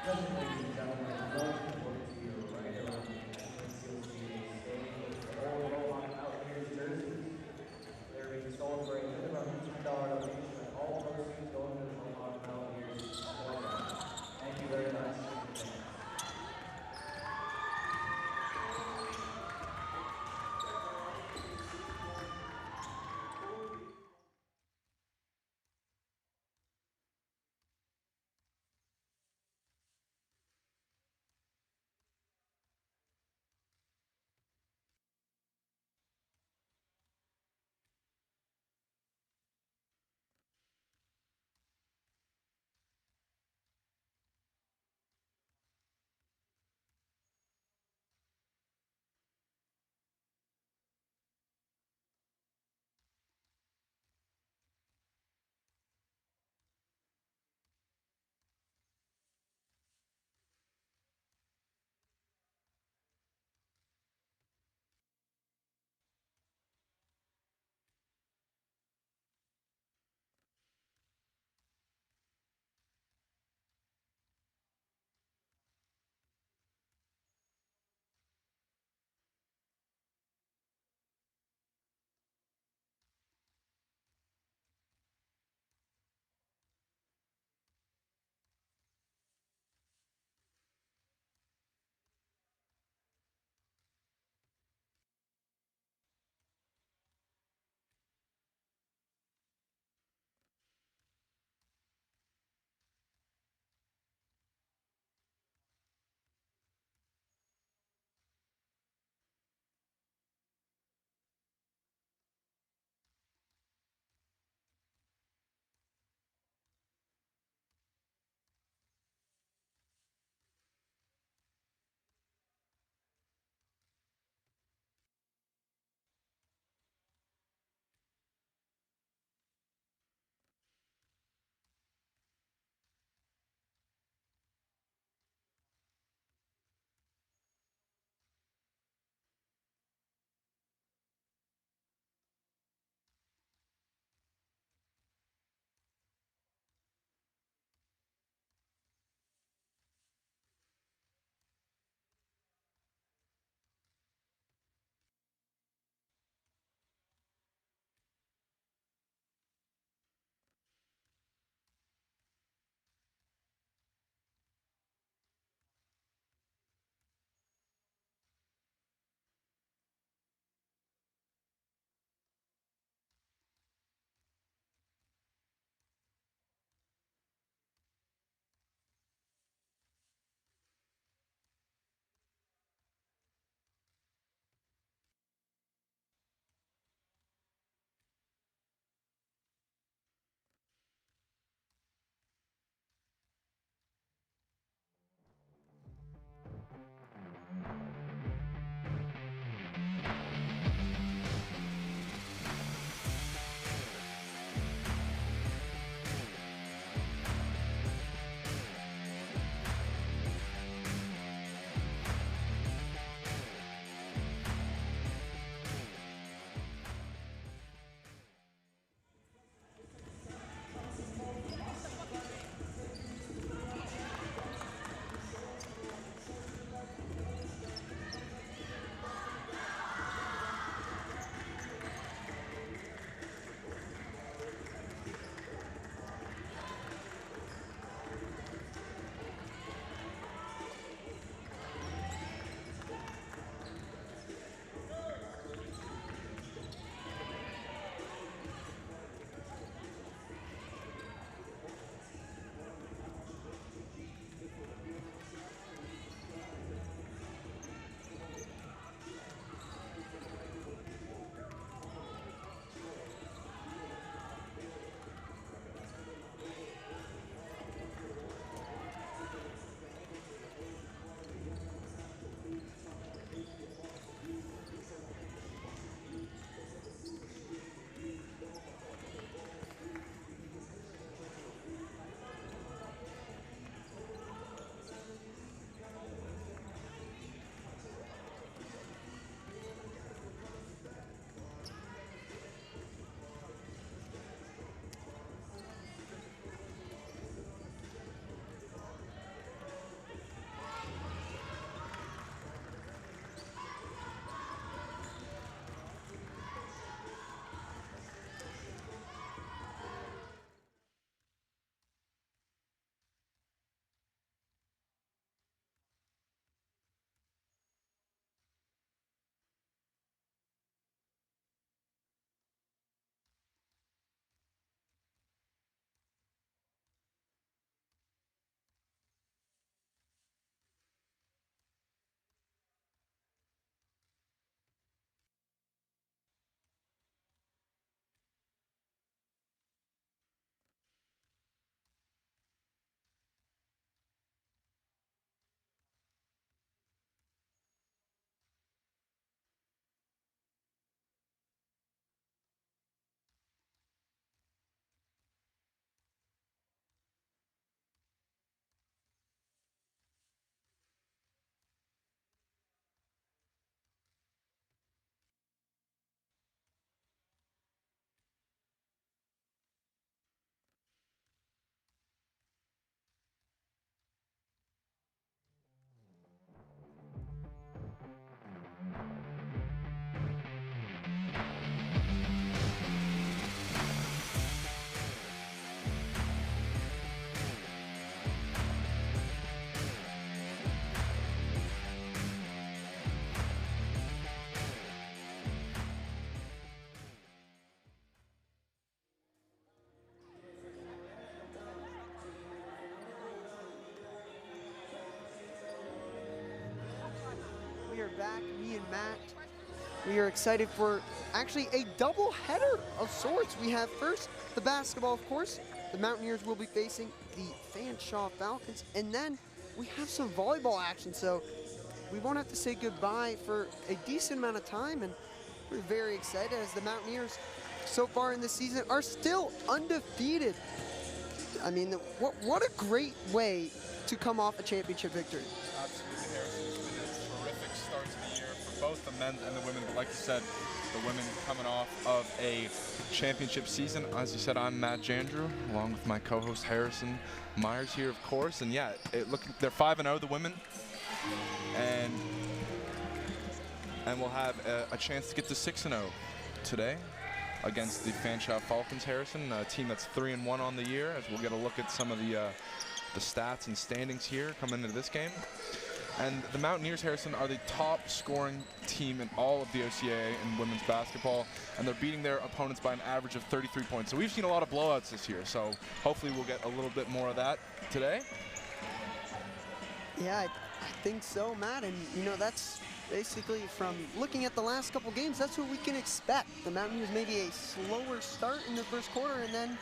Gentlemen, ladies and gentlemen, welcome to your right around the NCOCA stage. The old Mohawk Mountaineers jerseys. They're being sold for a minimum $10 donation, and all proceeds going to the Mohawk Mountaineers program. Thank you very much. back, me and Matt. We are excited for actually a double header of sorts. We have first the basketball, of course. The Mountaineers will be facing the Fanshawe Falcons, and then we have some volleyball action. So we won't have to say goodbye for a decent amount of time, and we're very excited as the Mountaineers so far in the season are still undefeated. I mean, what a great way to come off a championship victory. Absolutely, Harrison. It's been a terrific start to the year for both the men and the women. But like you said, the women coming off of a championship season. As you said, I'm Matt Jandrew, along with my co-host Harrison Myers here, of course. And yeah, they're 5-0, the women, and we'll have a chance to get to 6-0 today against the Fanshawe Falcons, Harrison, a team that's 3-1 on the year, as we'll get a look at some of the stats and standings here coming into this game. And the Mountaineers, Harrison, are the top scoring team in all of the OCAA in women's basketball, and they're beating their opponents by an average of 33 points. So we've seen a lot of blowouts this year, so hopefully we'll get a little bit more of that today. Yeah, I think so, Matt, and you know, that's basically from looking at the last couple games, that's what we can expect. The Mountaineers maybe a slower start in the first quarter and then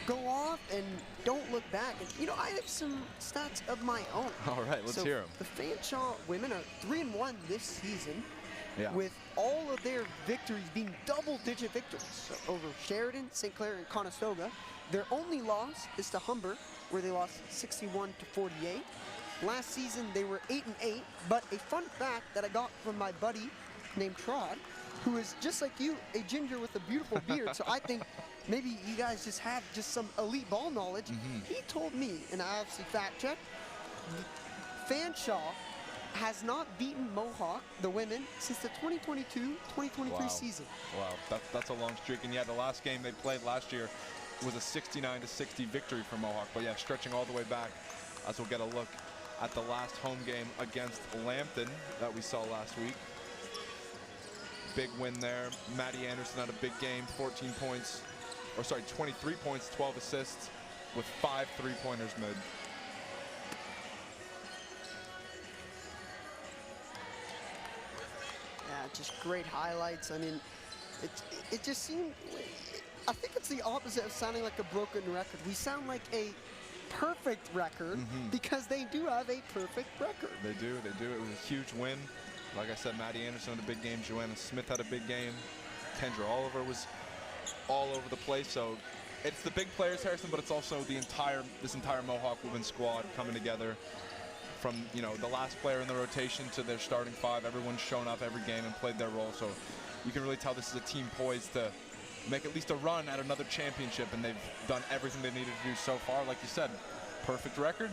go off and don't look back. And you know, I have some stats of my own. All right, let's hear them. The Fanshawe women are 3-1 this season, with all of their victories being double-digit victories. So over Sheridan, St. Clair, and Conestoga. Their only loss is to Humber, where they lost 61-48. Last season, they were 8-8, but a fun fact that I got from my buddy named Trod, who is just like you, a ginger with a beautiful beard. So I think maybe you guys just have just some elite ball knowledge. He told me, and I obviously fact-checked, Fanshawe has not beaten Mohawk, the women, since the 2022-2023 season. Wow, that's a long streak. And yeah, the last game they played last year was a 69-60 victory for Mohawk. But yeah, stretching all the way back, as we'll get a look at the last home game against Lambton that we saw last week. Big win there. Maddie Anderson had a big game, 14 points, or sorry, 23 points, 12 assists with 5 three-pointers mid. Yeah, just great highlights. I mean, it just seemed, I think it's the opposite of sounding like a broken record. We sound like a perfect record because they do have a perfect record. They do. It was a huge win. Like I said, Maddie Anderson had a big game. Joanna Smith had a big game. Kendra Oliver was all over the place. So it's the big players, Harrison, but it's also this entire Mohawk women's squad coming together. From, you know, the last player in the rotation to their starting 5, everyone's shown up every game and played their role. So you can really tell this is a team poised to make at least a run at another championship, and they've done everything they needed to do so far. Like you said, perfect record.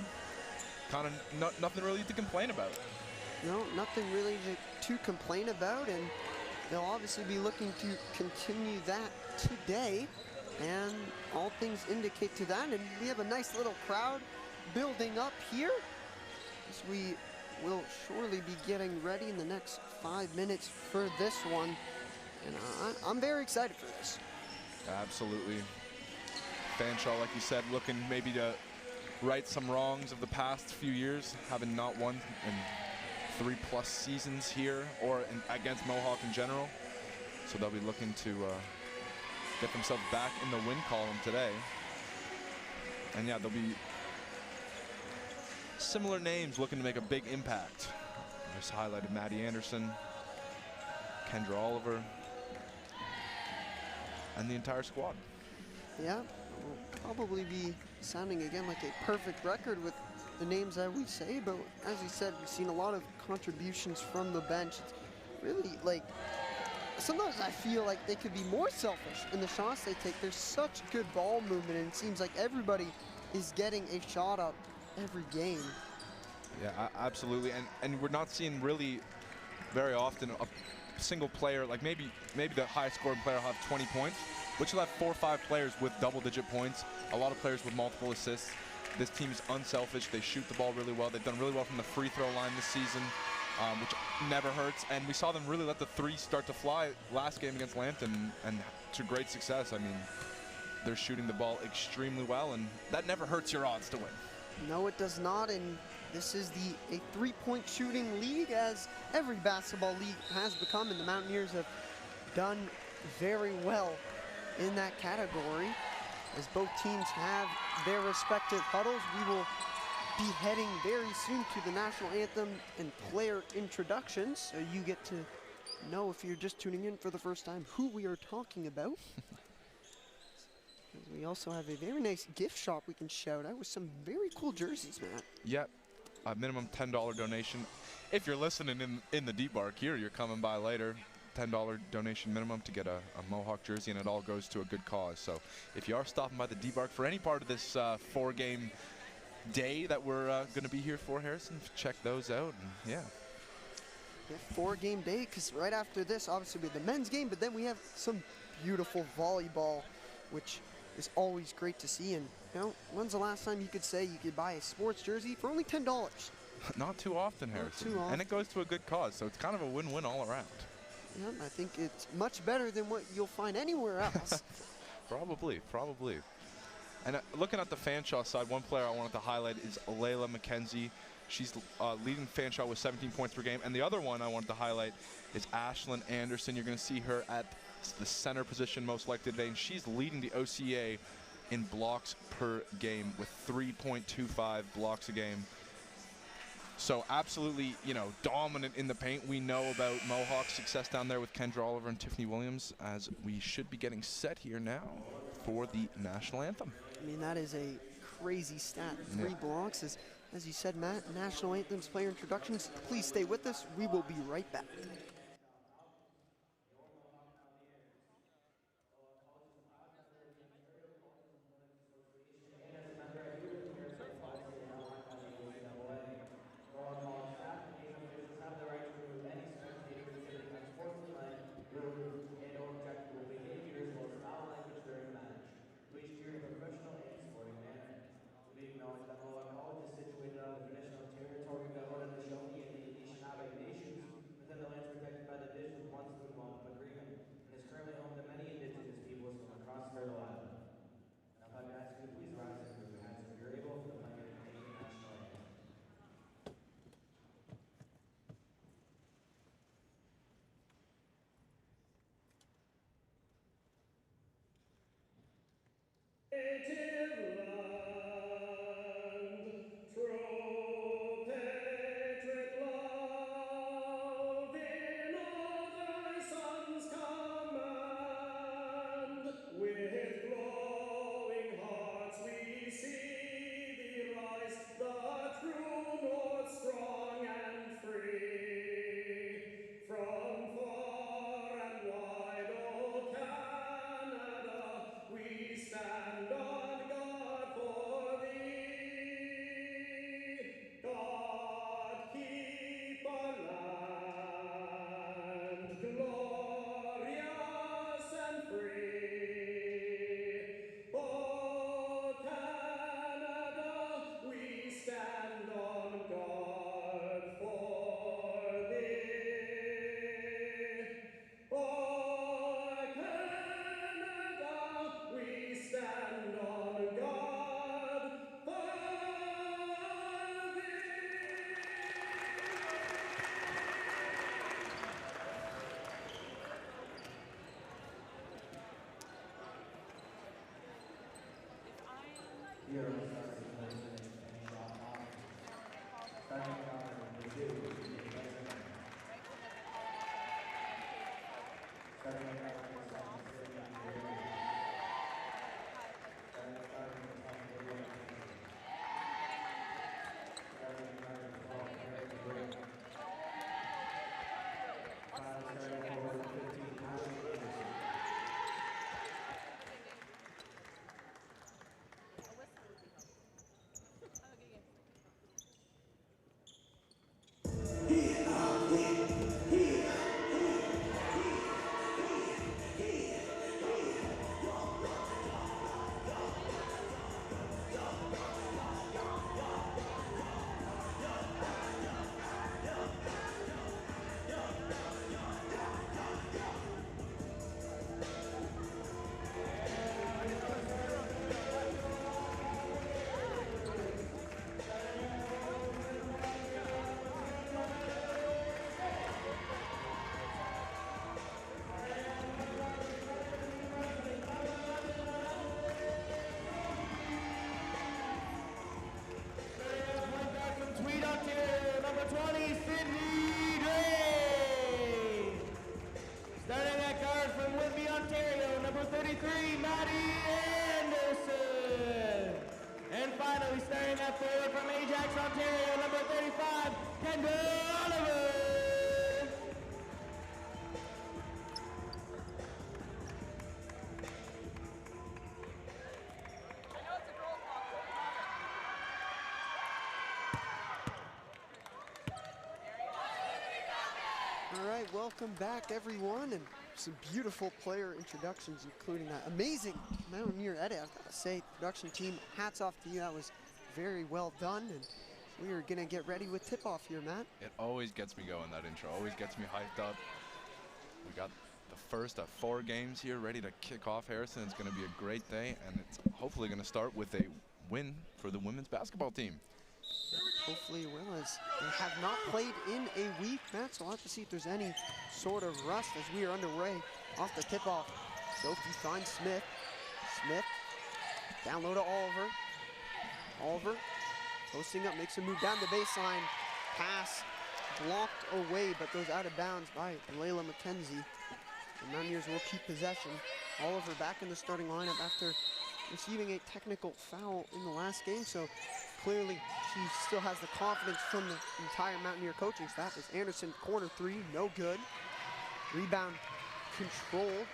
Kind of nothing really to complain about. No, nothing really to complain about, and they'll obviously be looking to continue that today, and all things indicate to that. And we have a nice little crowd building up here, as we will surely be getting ready in the next 5 minutes for this one. And I'm very excited for this. Absolutely. Fanshawe, like you said, looking maybe to right some wrongs of the past few years, having not won in 3+ seasons here or against Mohawk in general. So they'll be looking to get themselves back in the win column today. And yeah, there'll be similar names looking to make a big impact. I just highlighted Maddie Anderson, Kendra Oliver, and the entire squad. Yeah, we'll probably be sounding again like a perfect record with the names that we say, but as you said, we've seen a lot of contributions from the bench. It's really like, sometimes I feel like they could be more selfish in the shots they take. There's such good ball movement, and it seems like everybody is getting a shot up every game. Yeah, absolutely, and we're not seeing really very often a single player, like maybe the highest scoring player will have 20 points, but you'll have 4 or 5 players with double-digit points, a lot of players with multiple assists. This team is unselfish. They shoot the ball really well. They've done really well from the free throw line this season, which never hurts. And we saw them really let the 3 start to fly last game against Lambton, and to great success. I mean, they're shooting the ball extremely well, and that never hurts your odds to win. No, it does not, and this is a three-point shooting league, as every basketball league has become, and the Mountaineers have done very well in that category. As both teams have their respective huddles, we will be heading very soon to the national anthem and player introductions, so you get to know, if you're just tuning in for the first time, who we are talking about. We also have a very nice gift shop we can shout out with some very cool jerseys, Matt. Yep, a minimum $10 donation. If you're listening in the deep bar here, you're coming by later. $10 donation minimum to get a Mohawk jersey, and it all goes to a good cause. So if you are stopping by the D-Bark for any part of this 4-game day that we're going to be here for, Harrison, check those out. And yeah, 4-game day, because right after this, obviously, we have the men's game, but then we have some beautiful volleyball, which is always great to see. And you know, when's the last time you could say you could buy a sports jersey for only $10? Not too often, Harrison. Not too often. And it goes to a good cause, so it's kind of a win-win all around. Yeah, I think it's much better than what you'll find anywhere else. Probably. And looking at the Fanshawe side, one player I wanted to highlight is Layla McKenzie. She's leading Fanshawe with 17 points per game. And the other one I wanted to highlight is Ashlyn Anderson. You're going to see her at the center position most likely today, and she's leading the OCAA in blocks per game with 3.25 blocks a game. So absolutely, you know, dominant in the paint. We know about Mohawk's success down there with Kendra Oliver and Tiffany Williams, as we should be getting set here now for the national anthem. I mean, that is a crazy stat. 3 blocks. As you said, Matt, national anthems, player introductions. Please stay with us. We will be right back. Stand on starting that forward from Ajax, Ontario, number 35, Kendall Oliver. All right, welcome back, everyone, and some beautiful player introductions, including that amazing Mountaineer edit. I've got to say, production team, hats off to you. That was very well done, and we are gonna get ready with tip-off here, Matt. It always gets me going, that intro. Always gets me hyped up. We got the first of 4 games here ready to kick off, Harrison. It's gonna be a great day, and it's hopefully gonna start with a win for the women's basketball team. Hopefully it will, as they have not played in a week, Matt, so we'll have to see if there's any sort of rust as we are underway off the tip-off. Sophie finds Smith. Smith, down low to Oliver. Oliver, posting up, makes a move down the baseline. Pass blocked away, but goes out of bounds by Layla McKenzie. The Mountaineers will keep possession. Oliver back in the starting lineup after receiving a technical foul in the last game, so clearly she still has the confidence from the entire Mountaineer coaching staff. As Anderson, corner 3, no good. Rebound controlled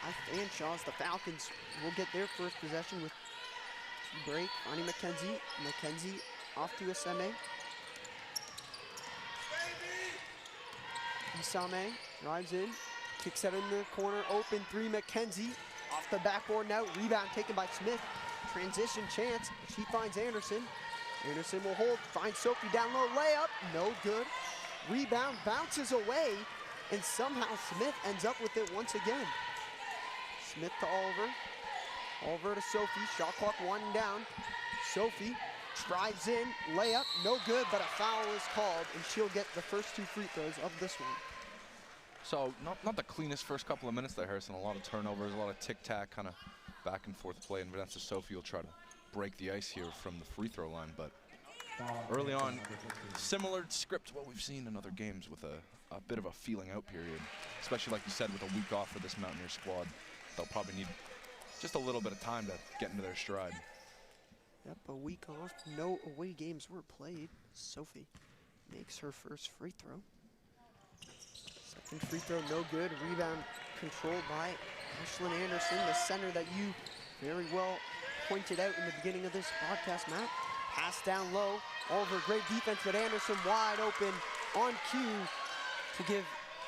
by Fanshawe. The Falcons will get their first possession with break, finding McKenzie. McKenzie off to Isame. Isame drives in, kicks out in the corner, open 3, McKenzie. Off the backboard now, rebound taken by Smith. Transition chance, she finds Anderson. Anderson will hold, finds Sophie down low, layup, no good. Rebound bounces away, and somehow Smith ends up with it once again. Smith to Oliver. Oliver to Sophie, shot clock winding down. Sophie drives in, layup, no good, but a foul is called, and she'll get the first 2 free throws of this one. So not the cleanest first couple of minutes there, Harrison. A lot of turnovers, a lot of tic-tac, kind of back and forth play, and Vanessa Sophie will try to break the ice here from the free throw line, but early on, similar script to what we've seen in other games with a bit of a feeling out period, especially like you said with a week off for this Mountaineer squad. They'll probably need just a little bit of time to get into their stride. Yep, a week off, no away games were played. Sophie makes her first free throw. Second free throw, no good. Rebound controlled by Ashlyn Anderson, the center that you very well pointed out in the beginning of this podcast, Matt. Pass down low. Oliver, great defense, but Anderson wide open on cue to give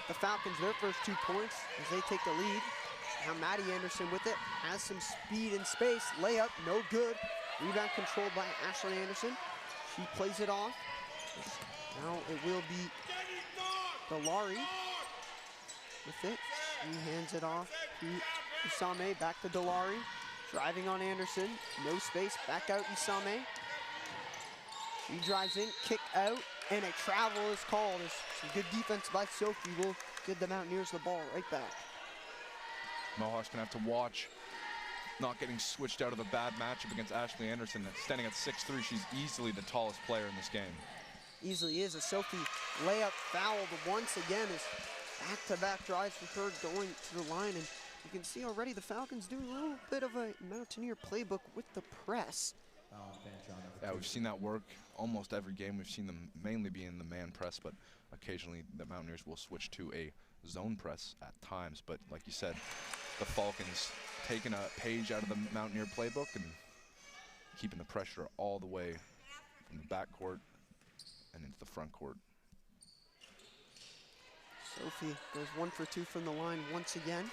the Falcons their first 2 points as they take the lead. Now Maddie Anderson with it, has some speed and space. Layup, no good. Rebound controlled by Ashlyn Anderson. She plays it off. Now it will be Delari with it. She hands it off to Isame, back to Delari. Driving on Anderson, no space, back out Isame. She drives in, kick out, and a travel is called. As some good defense by Sophie will give the Mountaineers the ball right back. Mohawk's gonna have to watch not getting switched out of a bad matchup against Ashley Anderson. Standing at 6'3", she's easily the tallest player in this game. Easily is. A Sophie layup fouled once again as back-to-back drives for her going to the line. And you can see already the Falcons doing a little bit of a Mountaineer playbook with the press. Yeah, we've seen that work almost every game. We've seen them mainly be in the man press, but occasionally the Mountaineers will switch to a zone press at times. But like you said, the Falcons taking a page out of the Mountaineer playbook and keeping the pressure all the way from the backcourt and into the front court. Sophie goes 1 for 2 from the line once again.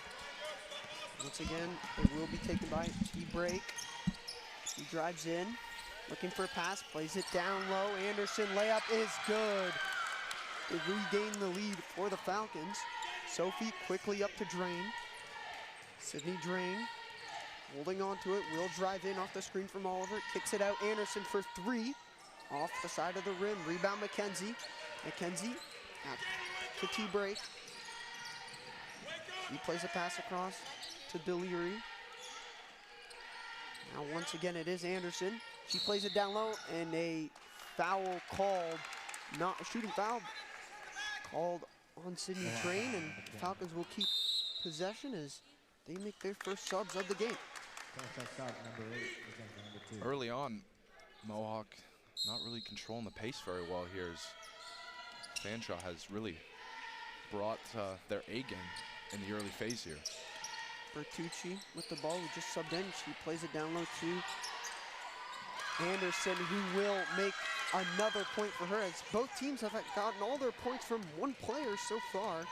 Once again, it will be taken by T-Break. He drives in, looking for a pass, plays it down low. Anderson layup is good. They regain the lead for the Falcons. Sophie quickly up to Drain. Sydney Drain holding on to it, will drive in off the screen from Oliver, kicks it out. Anderson for 3, off the side of the rim. Rebound McKenzie. McKenzie to T-Break. He plays a pass across to Deliri. Now once again it is Anderson. She plays it down low, and a foul called, not a shooting foul, called on Sydney Drain, and the Falcons will keep possession as they make their first subs of the game. Early on, Mohawk not really controlling the pace very well here, as Fanshawe has really brought their A game in the early phase here. Bertucci with the ball, who just subbed in. She plays it down low to Anderson, who will make another point for her, as both teams have gotten all their points from one player so far,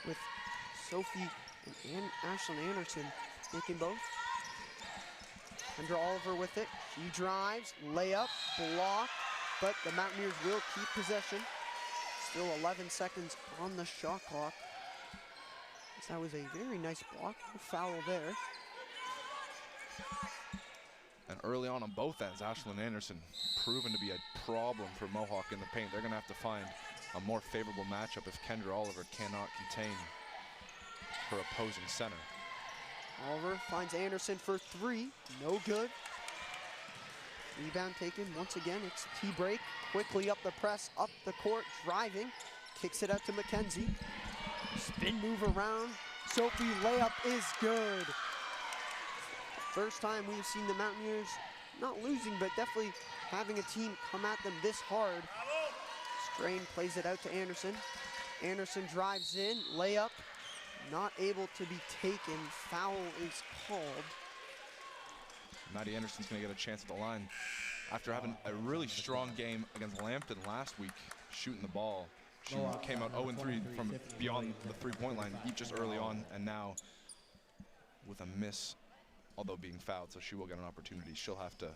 with Sophie and Ashlyn Anderson making both. Kendra Oliver with it. She drives, layup, block, but the Mountaineers will keep possession. Still 11 seconds on the shot clock. That was a very nice block, no foul there. And early on both ends, Ashlyn Anderson proven to be a problem for Mohawk in the paint. They're going to have to find a more favorable matchup if Kendra Oliver cannot contain her opposing center. Oliver finds Anderson for three, no good. Rebound taken once again. It's T-break, quickly up the press, up the court, driving, kicks it out to Mackenzie. Spin move around, Sophie layup is good. First time we've seen the Mountaineers not losing, but definitely having a team come at them this hard. Strain plays it out to Anderson. Anderson drives in, layup, not able to be taken. Foul is called. Maddie Anderson's going to get a chance at the line after having a really strong game against Lambton last week, shooting the ball. She came out 0-3 from beyond the three-point line just early on, and now with a miss, although being fouled, so she will get an opportunity. She'll have to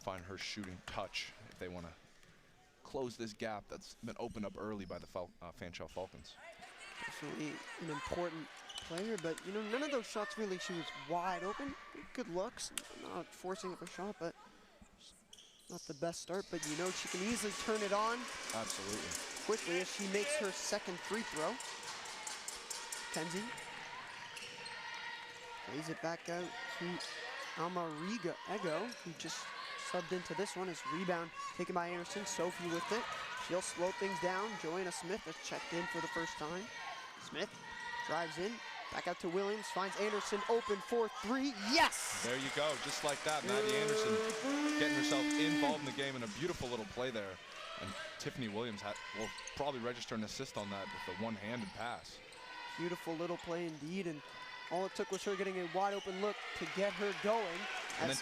find her shooting touch if they want to close this gap that's been opened up early by the Fanshawe Falcons. Definitely an important player, but you know, none of those shots really, she was wide open. Good looks, not forcing up a shot, but not the best start, but you know she can easily turn it on. Absolutely. Quickly as she makes her second free throw. Kenzie plays it back out to Alma Ego, who just subbed into this one. As rebound taken by Anderson. Sophie with it. She'll slow things down. Joanna Smith has checked in for the first time. Smith drives in, back out to Williams, finds Anderson open for three. Yes! There you go, just like that. Maddie Anderson getting herself involved in the game, and a beautiful little play there. And Tiffany Williams will probably register an assist on that with a one-handed pass. Beautiful little play indeed, and all it took was her getting a wide open look to get her going. And then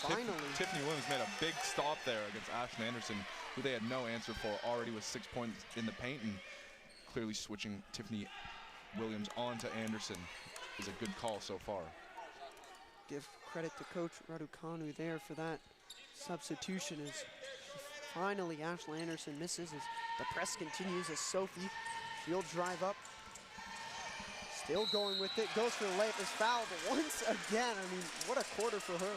finally, Tiffany Williams made a big stop there against Ashlyn Anderson, who they had no answer for, already with 6 points in the paint, and clearly switching Tiffany Williams on to Anderson is a good call so far. Give credit to Coach Raducanu there for that substitution, as finally Ashlyn Anderson misses as the press continues, as Sophie, she'll drive up, still going with it, goes for the layup, is fouled once again. I mean, what a quarter for her.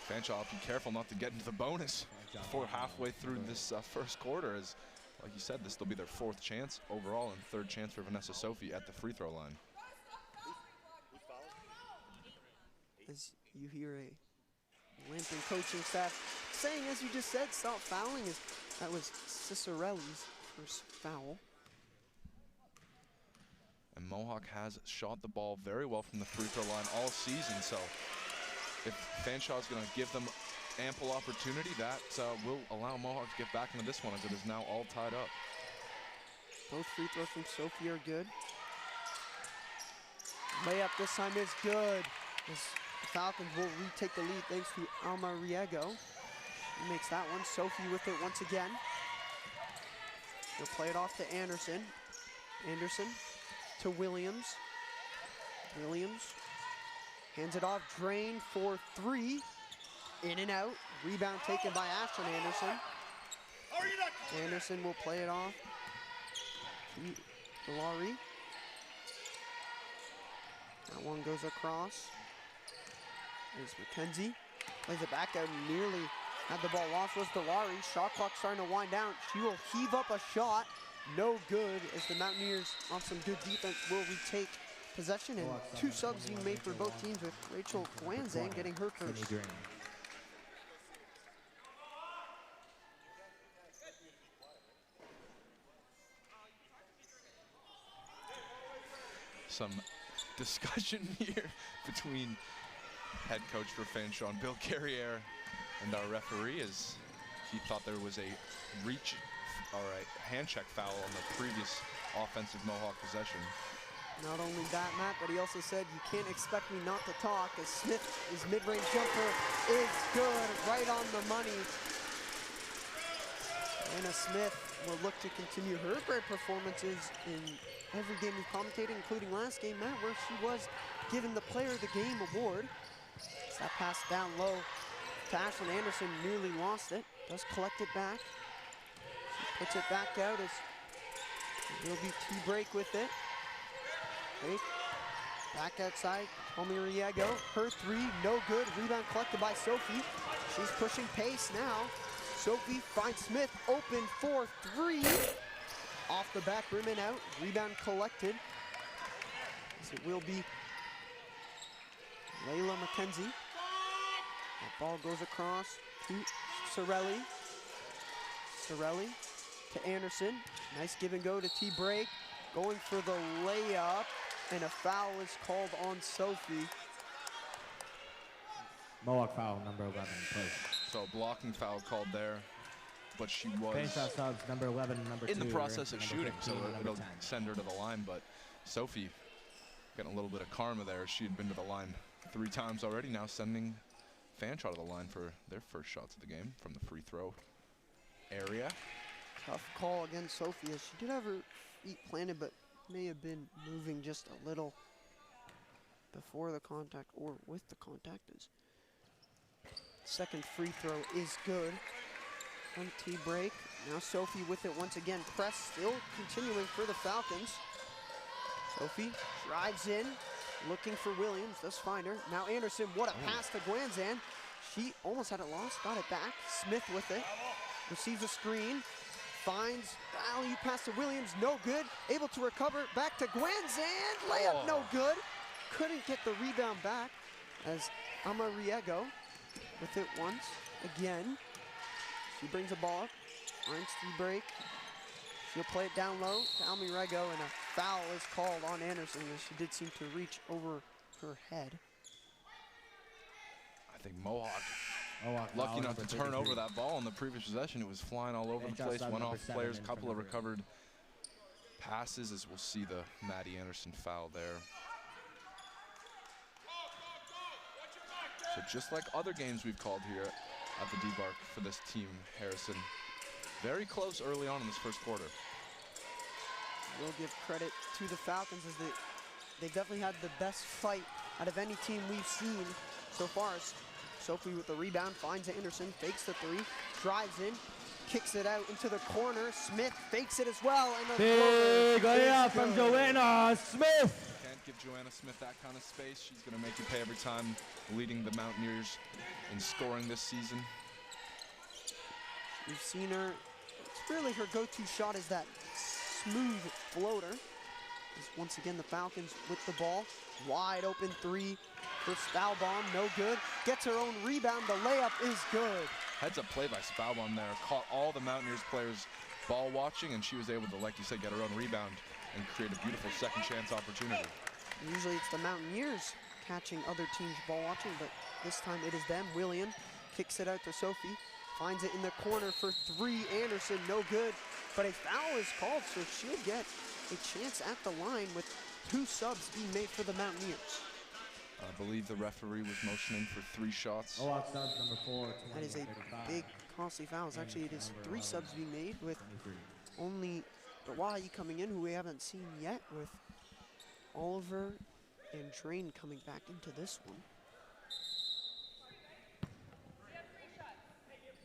Fanshawe, be careful not to get into the bonus before halfway through this first quarter, as like you said, this will be their fourth chance overall and third chance for Vanessa Sophie at the free throw line. As you hear a Lambton coaching staff saying, as you just said, stop fouling, as that was Cicerelli's first foul. And Mohawk has shot the ball very well from the free throw line all season, so if Fanshawe is going to give them ample opportunity, that will allow Mohawk to get back into this one, as it is now all tied up. Both free throws from Sophie are good. Layup this time is good, as the Falcons will retake the lead thanks to Alma Riego. She makes that one. Sophie with it once again. She'll play it off to Anderson. Anderson to Williams. Williams hands it off, drain for three. In and out. Rebound taken by Ashlyn Anderson. Anderson will play it off to Delari. That one goes across. There's Mackenzie. Plays it back out, nearly had the ball lost, was Delari. Shot clock starting to wind down. She will heave up a shot. No good, as the Mountaineers, off some good defense, will retake possession. And two subs being made for both teams, with Rachel Gwanzang getting her first. Some discussion here between head coach for Fanshawe, Bill Carriere, And our referee he thought there was a reach or a hand check foul on the previous offensive Mohawk possession. Not only that, Matt, but he also said, you can't expect me not to talk, as his mid-range jumper is good, right on the money. Anna Smith will look to continue her great performances in every game we've commentated, including last game, Matt, where she was given the Player of the Game award. As that pass down low to Ashlyn Anderson, nearly lost it, does collect it back. She puts it back out as it'll be T-break with it. Break, back outside, Tommy Riego, her three, no good, rebound collected by Sophie. She's pushing pace now. Sophie finds Smith open for three. Off the back rim and out, rebound collected. As it will be Layla McKenzie. That ball goes across to Sorelli. Sorelli to Anderson. Nice give and go to T-break. Going for the layup, and a foul is called on Sophie. Mohawk foul, number 11, please. So a blocking foul called there, but she was Fanshawe subs, number 11, number 2. in the process of shooting, 15, so it'll 10. send her to the line. But Sophie getting a little bit of karma there. She had been to the line 3 times already, now sending Fanshawe to the line for their first shots of the game from the free throw area. Tough call against Sophie, as she did have her feet planted, but may have been moving just a little before the contact or with the contact. As second free throw is good. On T-break. Now Sophie with it once again. Press still continuing for the Falcons. Sophie drives in, looking for Williams. Does find her. Now Anderson, what a pass to Guanzan. She almost had it lost, got it back. Smith with it. Receives a screen. Finds value pass to Williams, no good. Able to recover, back to Guanzan. Layup, no good. Couldn't get the rebound back as Amariego with it once again. She brings the ball up, finds T-break. She'll play it down low to Amariego, and a foul is called on Anderson as she did seem to reach over her head. I think Mohawk lucky enough to turn over that ball in the previous possession. It was flying all over the place, went off players, a couple of recovered passes, as we'll see the Maddie Anderson foul there. So just like other games we've called here at the D-Bark for this team, Harrison, very close early on in this first quarter. We'll give credit to the Falcons as they definitely had the best fight out of any team we've seen so far. Sophie with the rebound, finds Anderson, fakes the three, drives in, kicks it out into the corner. Smith fakes it as well. And big layup from Joanna Smith. Can't give Joanna Smith that kind of space. She's going to make you pay every time, leading the Mountaineers in scoring this season. We've seen her, it's really her go-to shot is that smooth floater. Once again, the Falcons with the ball. Wide open three. For Spalbaum, no good. Gets her own rebound. The layup is good. Heads up play by Spalbaum there. Caught all the Mountaineers players ball watching, and she was able to, like you said, get her own rebound and create a beautiful second chance opportunity. Usually it's the Mountaineers catching other teams ball watching, but this time it is them. William kicks it out to Sophie. Finds it in the corner for three. Anderson, no good. But a foul is called, so she'll get a chance at the line with 2 subs being made for the Mountaineers. I believe the referee was motioning for 3 shots. Mohawk subs, number 4. That is a big, costly foul. Actually, it is 3 subs being made with only Dawai coming in, who we haven't seen yet, with Oliver and Drain coming back into this one.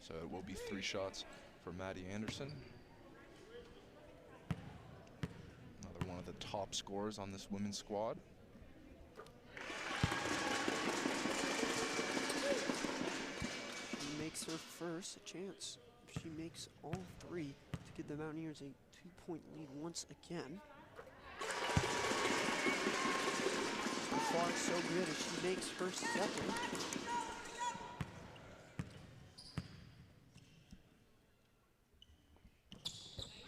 So it will be 3 shots for Maddie Anderson. Another one of the top scorers on this women's squad. She makes her first chance. If she makes all 3 to give the Mountaineers a 2-point lead once again. So far, so good as she makes her second.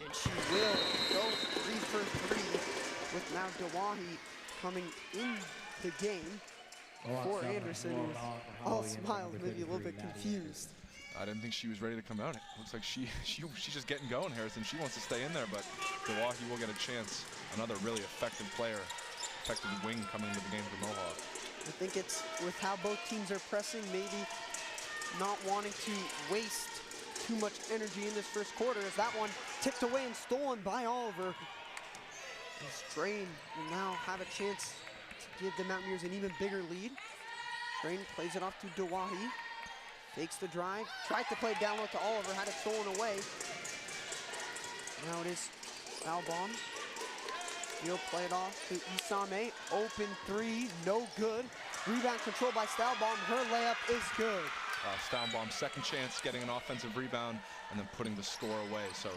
And she will go 3 for 3 with now Dawahi coming in the game for Anderson, who was all smiles, maybe a little bit confused. I didn't think she was ready to come out. It looks like she's just getting going, Harrison. She wants to stay in there, but Milwaukee will get a chance. Another really effective player, effective wing coming into the game for Mohawk. I think it's with how both teams are pressing, maybe not wanting to waste too much energy in this first quarter, as that one tipped away and stolen by Oliver. Strain will now have a chance to give the Mountaineers an even bigger lead. Strain plays it off to Dawahi. Takes the drive, tried to play down low to Oliver, had it stolen away. Now it is foul bomb. He'll play it off to Isame. Open three, no good. Rebound controlled by Stahlbaum. Her layup is good. Stahlbaum's second chance getting an offensive rebound and then putting the score away. So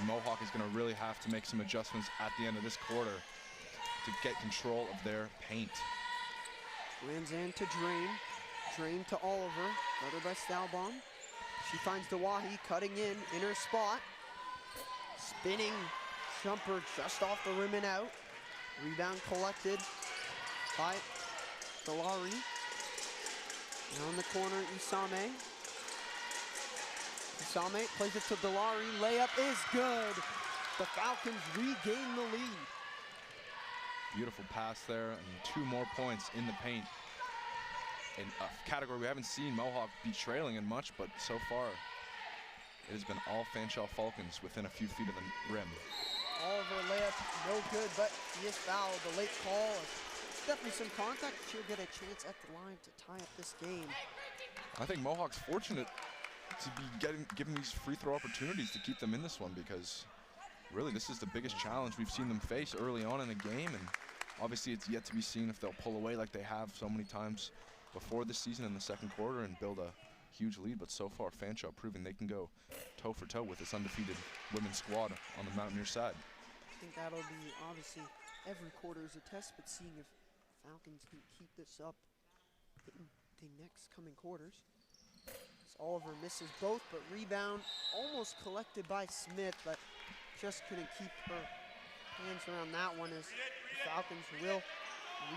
Mohawk is going to really have to make some adjustments at the end of this quarter to get control of their paint. Lanzan to Drain. Drain to Oliver, guarded by Stahlbaum. She finds Dawahi cutting in her spot. Spinning jumper just off the rim and out. Rebound collected by Delari. Now in the corner, Isame. Isame plays it to Delari. Layup is good. The Falcons regain the lead. Beautiful pass there and 2 more points in the paint. In a category we haven't seen Mohawk be trailing in much, but so far it has been all Fanshawe Falcons within a few feet of the rim. Oliver layup, no good, but he is fouled. The late call, definitely some contact. She'll get a chance at the line to tie up this game. I think Mohawk's fortunate to be given these free throw opportunities to keep them in this one, because really this is the biggest challenge we've seen them face early on in a game, and obviously it's yet to be seen if they'll pull away like they have so many times before this season in the second quarter and build a huge lead. But so far Fanshawe proving they can go toe for toe with this undefeated women's squad on the Mountaineer side. I think that'll be obviously every quarter is a test, but seeing if Falcons can keep this up in the next coming quarters. As Oliver misses both, but rebound almost collected by Smith, but just couldn't keep her hands around that one, as the Falcons will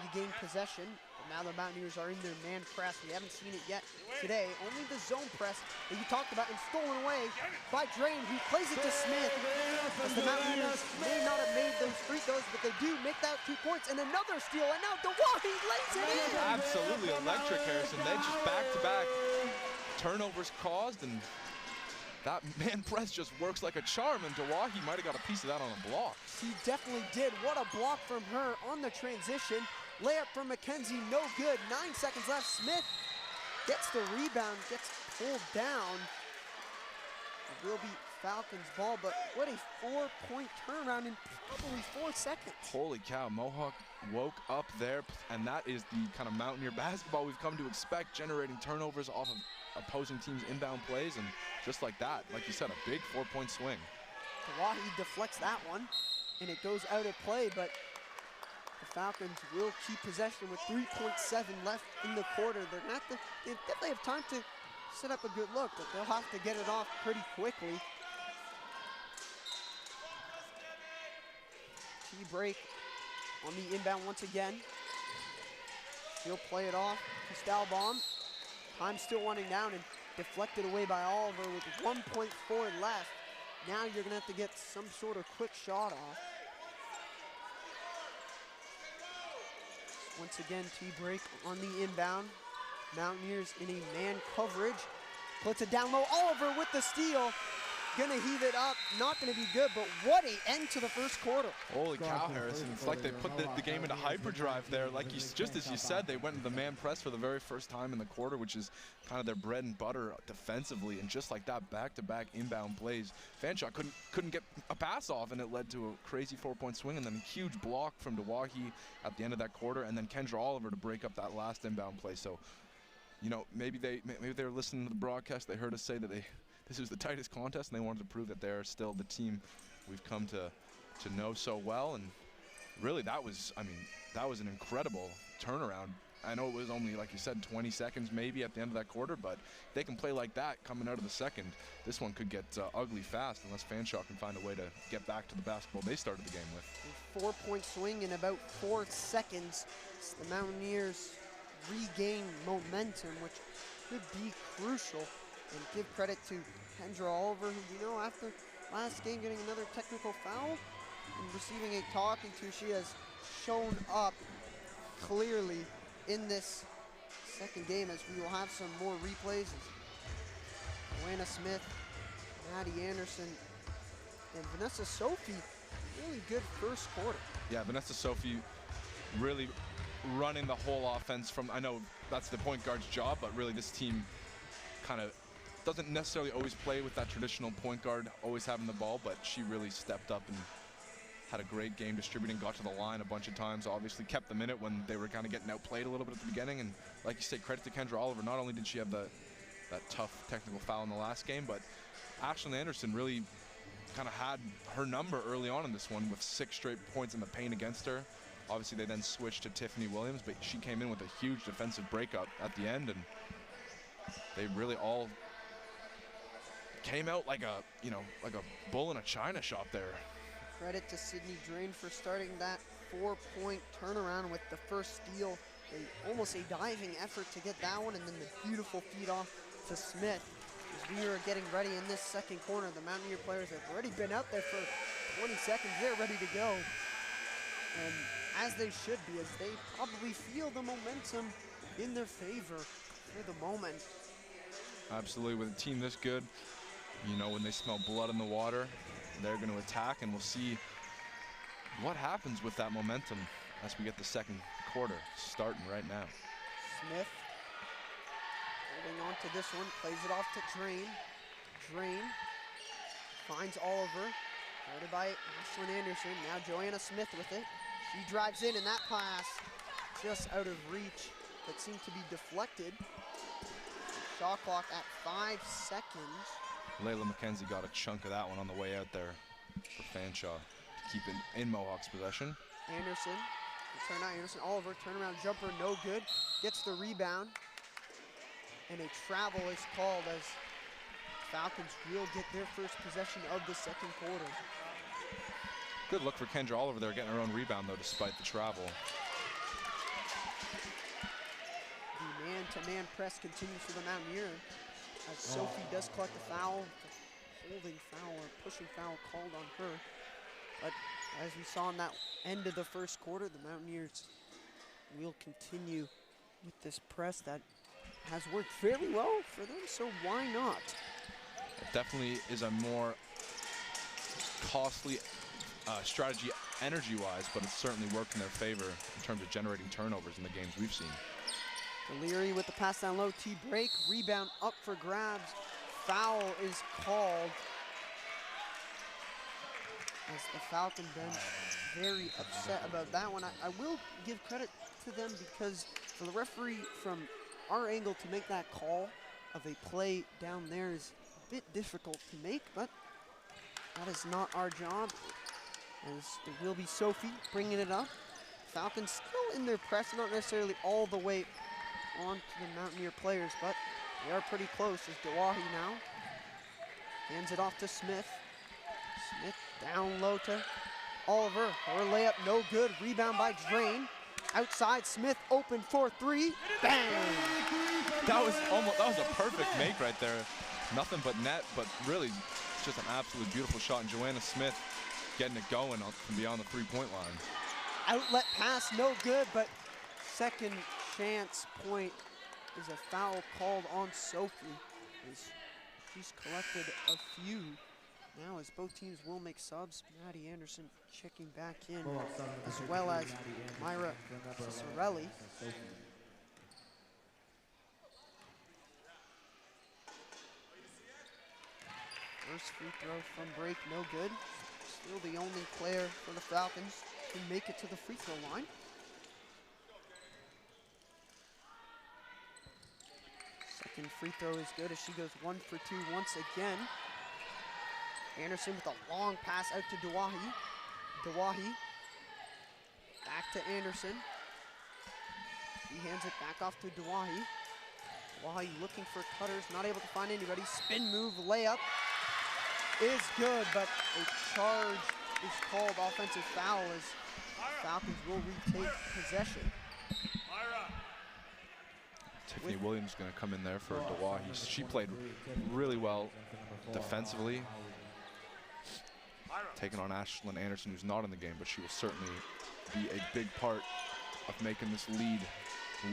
regain possession. But now the Mountaineers are in their man press. We haven't seen it yet today. Only the zone press that you talked about, and stolen away by Drain, who plays it to Smith. As the Mountaineers may not have made those free throws, but they do make that 2 points, and another steal, and now Dawahi lays it in. Absolutely electric, Harrison. They just back-to-back turnovers caused, and that man press just works like a charm, and Dawahi might have got a piece of that on a block. She definitely did. What a block from her on the transition. Layup from McKenzie, no good. 9 seconds left. Smith gets the rebound, gets pulled down. It will be Falcons ball, but what a 4-point turnaround in probably 4 seconds. Holy cow, Mohawk woke up there, and that is the kind of Mountaineer basketball we've come to expect, generating turnovers off of opposing teams' inbound plays, and just like that, like you said, a big 4-point swing. Dawahi deflects that one, and it goes out of play, but the Falcons will keep possession with 3.7 left in the quarter. They're gonna have to, they definitely have time to set up a good look, but they'll have to get it off pretty quickly. Key break on the inbound once again. She'll play it off to Stahlbaum. Time still running down and deflected away by Oliver with 1.4 left. Now you're gonna have to get some sort of quick shot off. Once again, T-break on the inbound. Mountaineers in a man coverage. Puts it down low. Oliver with the steal. Gonna heave it up. Not gonna be good, but what a end to the first quarter. Holy cow, Harrison. It's like they put the game into hyperdrive there. Like just as you said, they went into the man press for the very first time in the quarter, which is kind of their bread and butter defensively. And just like that, back-to-back inbound plays. Fanshawe couldn't get a pass off, and it led to a crazy 4-point swing, and then a huge block from Dawahi at the end of that quarter, and then Kendra Oliver to break up that last inbound play. So, you know, maybe they were listening to the broadcast. They heard us say that this was the tightest contest, and they wanted to prove that they're still the team we've come to know so well. And really, that was an incredible turnaround. I know it was only, like you said, 20 seconds maybe at the end of that quarter, but if they can play like that coming out of the second, this one could get ugly fast unless Fanshawe can find a way to get back to the basketball they started the game with. A 4-point swing in about 4 seconds. The Mountaineers regain momentum, which could be crucial And give credit to Kendra Oliver, who, you know, after last game getting another technical foul and receiving a talking to, she has shown up clearly in this second game, as we will have some more replays. Joanna Smith, Maddie Anderson, and Vanessa Sophie, really good first quarter. Yeah, Vanessa Sophie really running the whole offense from, I know that's the point guard's job, but really this team kind of doesn't necessarily always play with that traditional point guard always having the ball, but she really stepped up and had a great game distributing, got to the line a bunch of times, obviously kept them in it when they were kind of getting outplayed a little bit at the beginning. And like you say, credit to Kendra Oliver. Not only did she have that tough technical foul in the last game, but Ashlyn Anderson really kind of had her number early on in this one with 6 straight points in the paint against her. Obviously they then switched to Tiffany Williams, but she came in with a huge defensive breakup at the end, and they really all came out like a, you know, like a bull in a china shop there. Credit to Sydney Drain for starting that 4-point turnaround with the first steal. Almost a diving effort to get that one, and then the beautiful feed off to Smith. As we are getting ready in this second corner, the Mountaineer players have already been out there for 20 seconds. They're ready to go. And as they should be, as they probably feel the momentum in their favor for the moment. Absolutely, with a team this good, you know, when they smell blood in the water, they're going to attack, and we'll see what happens with that momentum as we get the second quarter starting right now. Smith holding on to this one, plays it off to Drain. Drain finds Oliver, guarded by Ashlyn Anderson. Now Joanna Smith with it. She drives in, and that pass just out of reach that seemed to be deflected. Shot clock at 5 seconds. Layla McKenzie got a chunk of that one on the way out there for Fanshawe to keep it in Mohawk's possession. Anderson, sorry, not Anderson, Oliver, turnaround jumper, no good. Gets the rebound, and a travel is called as Falcons will get their first possession of the second quarter. Good look for Kendra Oliver there, getting her own rebound though, despite the travel. The man-to-man press continues for the Mountaineer, as Sophie does collect the foul, the holding foul or pushing foul called on her. But as we saw in that end of the first quarter, the Mountaineers will continue with this press that has worked fairly well for them, so why not? It definitely is a more costly strategy energy-wise, but it's certainly worked in their favor in terms of generating turnovers in the games we've seen. Leary with the pass down low, T-break, rebound up for grabs. Foul is called as the Falcon bench very upset about that one. I will give credit to them because for the referee from our angle to make that call of a play down there is a bit difficult to make, but that is not our job, as it will be Sophie bringing it up. Falcons still in their press, not necessarily all the way on to the Mountaineer players, but they are pretty close as Dawahi now hands it off to Smith. Smith down low to Oliver. Her layup no good. Rebound by Drain. Outside, Smith open for 3. Bang! That was a perfect make right there. Nothing but net, but really just an absolutely beautiful shot. And Joanna Smith getting it going from beyond the 3-point line. Outlet pass, no good, but second chance point is a foul called on Sophie, as she's collected a few. Now as both teams will make subs, Maddie Anderson checking back in, as well as Myra Cicerelli. First free throw from break, no good. Still the only player for the Falcons to make it to the free throw line. Second free throw is good as she goes 1 for 2 once again. Anderson with a long pass out to Dawahi. Dawahi back to Anderson. He hands it back off to Dawahi. Dawahi looking for cutters, not able to find anybody. Spin move, layup is good, but a charge is called, offensive foul, as Falcons will retake possession. Tiffany Williams going to come in there for Dawahi. She played really well defensively, taking on Ashlyn Anderson, who's not in the game, but she will certainly be a big part of making this lead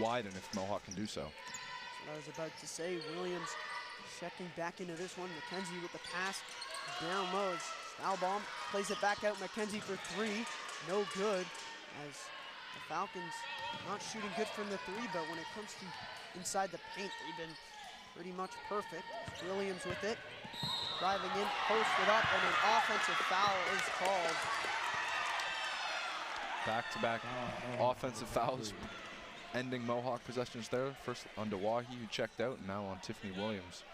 widen if Mohawk can do so. That's what I was about to say. Williams checking back into this one. McKenzie with the pass down low. Stahlbaum plays it back out. McKenzie for three. No good, as the Falcons not shooting good from the three, but when it comes to inside the paint, they've been pretty much perfect. Williams with it. Driving in, posted up, and an offensive foul is called. Back-to-back offensive fouls ending Mohawk possessions there. First on Dawahi, who checked out, and now on Tiffany Williams.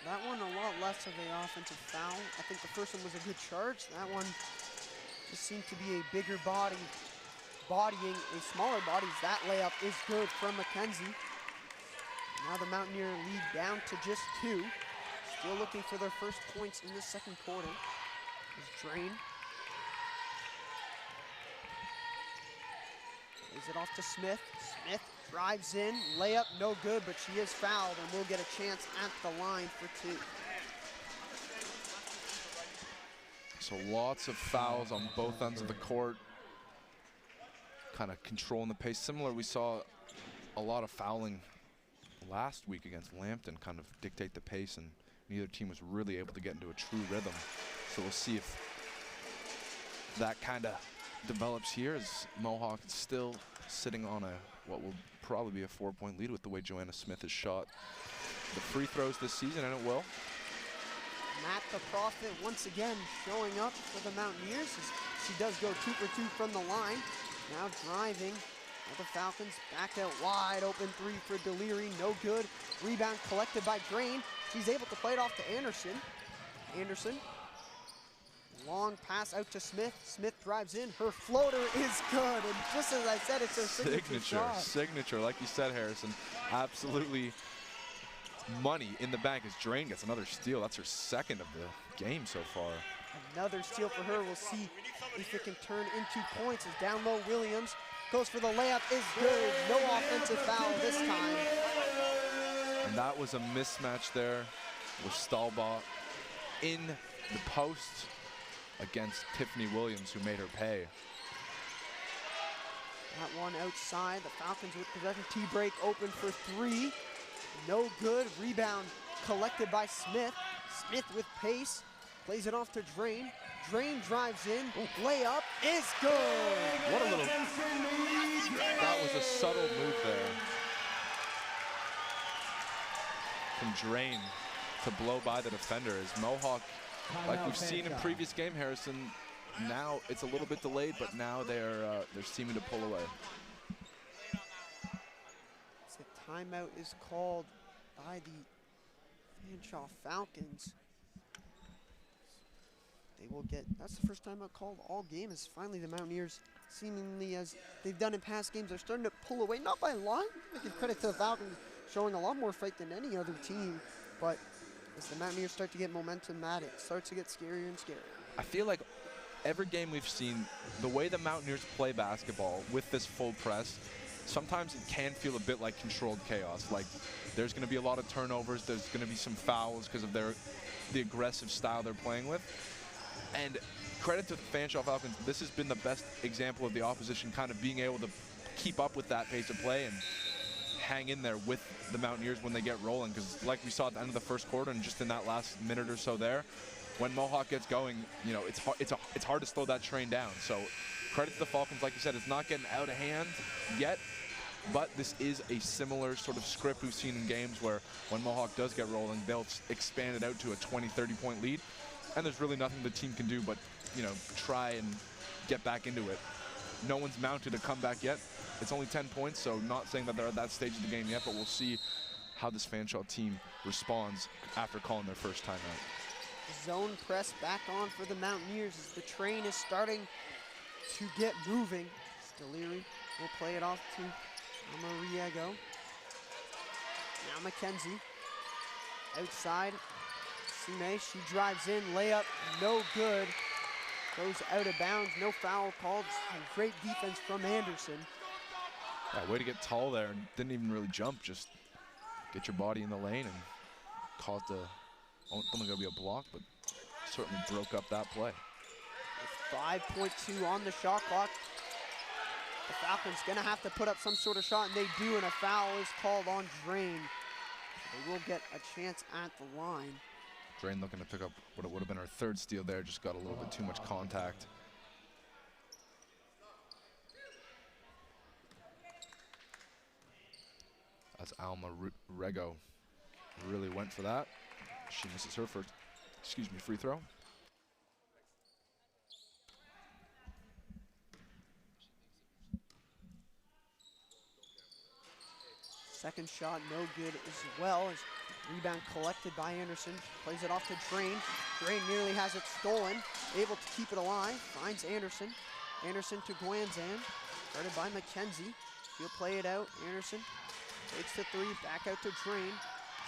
That one a lot less of an offensive foul. I think the first one was a good charge. That one just seemed to be a bigger body, bodying a smaller body. That layup is good from McKenzie. Now the Mountaineer lead down to just 2. Still looking for their first points in the second quarter. Is Drain. Plays it off to Smith. Smith drives in, layup no good, but she is fouled and will get a chance at the line for 2. So lots of fouls on both ends of the court. Kind of controlling the pace. Similar, we saw a lot of fouling last week against Lambton, kind of dictate the pace, and neither team was really able to get into a true rhythm. So we'll see if that kind of develops here, as Mohawk is still sitting on what will probably be a 4-point lead with the way Joanna Smith has shot the free throws this season, and it will. Matt the Prophet once again showing up for the Mountaineers, as she does go 2 for 2 from the line. Now driving for the Falcons, back out wide, open 3 for Deliri, no good. Rebound collected by Drain. She's able to play it off to Anderson. Anderson, long pass out to Smith. Smith drives in, her floater is good, and just as I said, it's her signature shot. Signature, like you said, Harrison. Absolutely money in the bank as Drain gets another steal. That's her second of the game so far. Another steal for her. We'll see if it can turn into points, as down low Williams goes for the layup, is good. No offensive foul this time. And that was a mismatch there with Stahlbaugh in the post against Tiffany Williams, who made her pay. That one outside. The Falcons with possession. T-break open for 3. No good. Rebound collected by Smith. Smith with pace. Plays it off to Drain. Drain drives in. Layup is good. What a little... That was a subtle move there from Drain to blow by the defender, as Mohawk, like we've seen in previous game, Harrison, now it's a little bit delayed, but now they're seeming to pull away. So timeout is called by the Fanshawe Falcons. They will get, that's the first timeout called all game, as finally the Mountaineers, seemingly as they've done in past games, are starting to pull away, not by a lot. I give credit to the Falcons, showing a lot more fight than any other team, but as the Mountaineers start to get momentum, Matt, it starts to get scarier and scarier. I feel like every game we've seen, the way the Mountaineers play basketball with this full press, sometimes it can feel a bit like controlled chaos. Like there's going to be a lot of turnovers, there's going to be some fouls because of the aggressive style they're playing with. And credit to the Fanshawe Falcons, this has been the best example of the opposition kind of being able to keep up with that pace of play and hang in there with the Mountaineers when they get rolling, because like we saw at the end of the first quarter and just in that last minute or so there, when Mohawk gets going, you know, it's hard to slow that train down. So credit to the Falcons, like you said, it's not getting out of hand yet, but this is a similar sort of script we've seen in games where when Mohawk does get rolling, they'll expand it out to a 20, 30-point lead, and there's really nothing the team can do but, you know, try and get back into it. No one's mounted a comeback yet. It's only 10 points, so not saying that they're at that stage of the game yet, but we'll see how this Fanshawe team responds after calling their first timeout. Zone press back on for the Mountaineers as the train is starting to get moving. Deliri will play it off to Amariego. Now McKenzie. Outside, Sime, she drives in, layup, no good. Goes out of bounds, no foul called. Great defense from Anderson. Yeah, way to get tall there and didn't even really jump, just get your body in the lane and caused a, only gonna be a block, but certainly broke up that play. 5.2 on the shot clock. The Falcons gonna have to put up some sort of shot, and they do, and a foul is called on Drain. They will get a chance at the line. Drain looking to pick up what would have been her third steal there, just got a little bit too much contact. As Alma Rego really went for that. She misses her first, free throw. Second shot, no good as well. As rebound collected by Anderson. Plays it off to Drain. Drain nearly has it stolen. Able to keep it alive. Finds Anderson. Anderson to Guanzan. Guarded by McKenzie. She'll play it out. Anderson takes the three. Back out to Drain.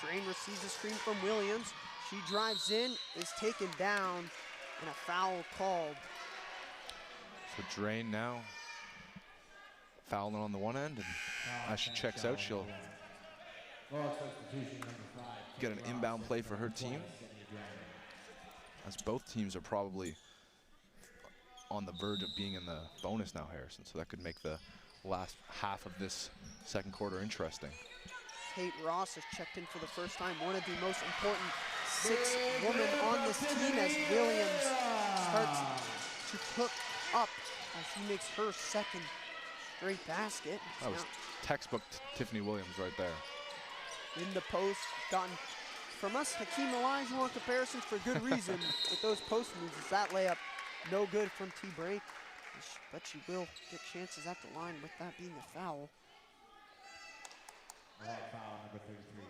Drain receives a screen from Williams. She drives in. Is taken down. And a foul called. So Drain now fouling on the one end, and as she checks out, she'll get an inbound play for her team, as both teams are probably on the verge of being in the bonus now, Harrison, so that could make the last half of this second quarter interesting. Kate Ross has checked in for the first time, one of the most important 6 women on this team, as Williams starts to cook up as she makes her second straight basket. That was textbook Tiffany Williams right there. In the post, gotten from us Hakeem Olajuwon comparisons for good reason with those post moves. Is that layup no good from T-break? But she will get chances at the line with that being a foul. Foul number 33.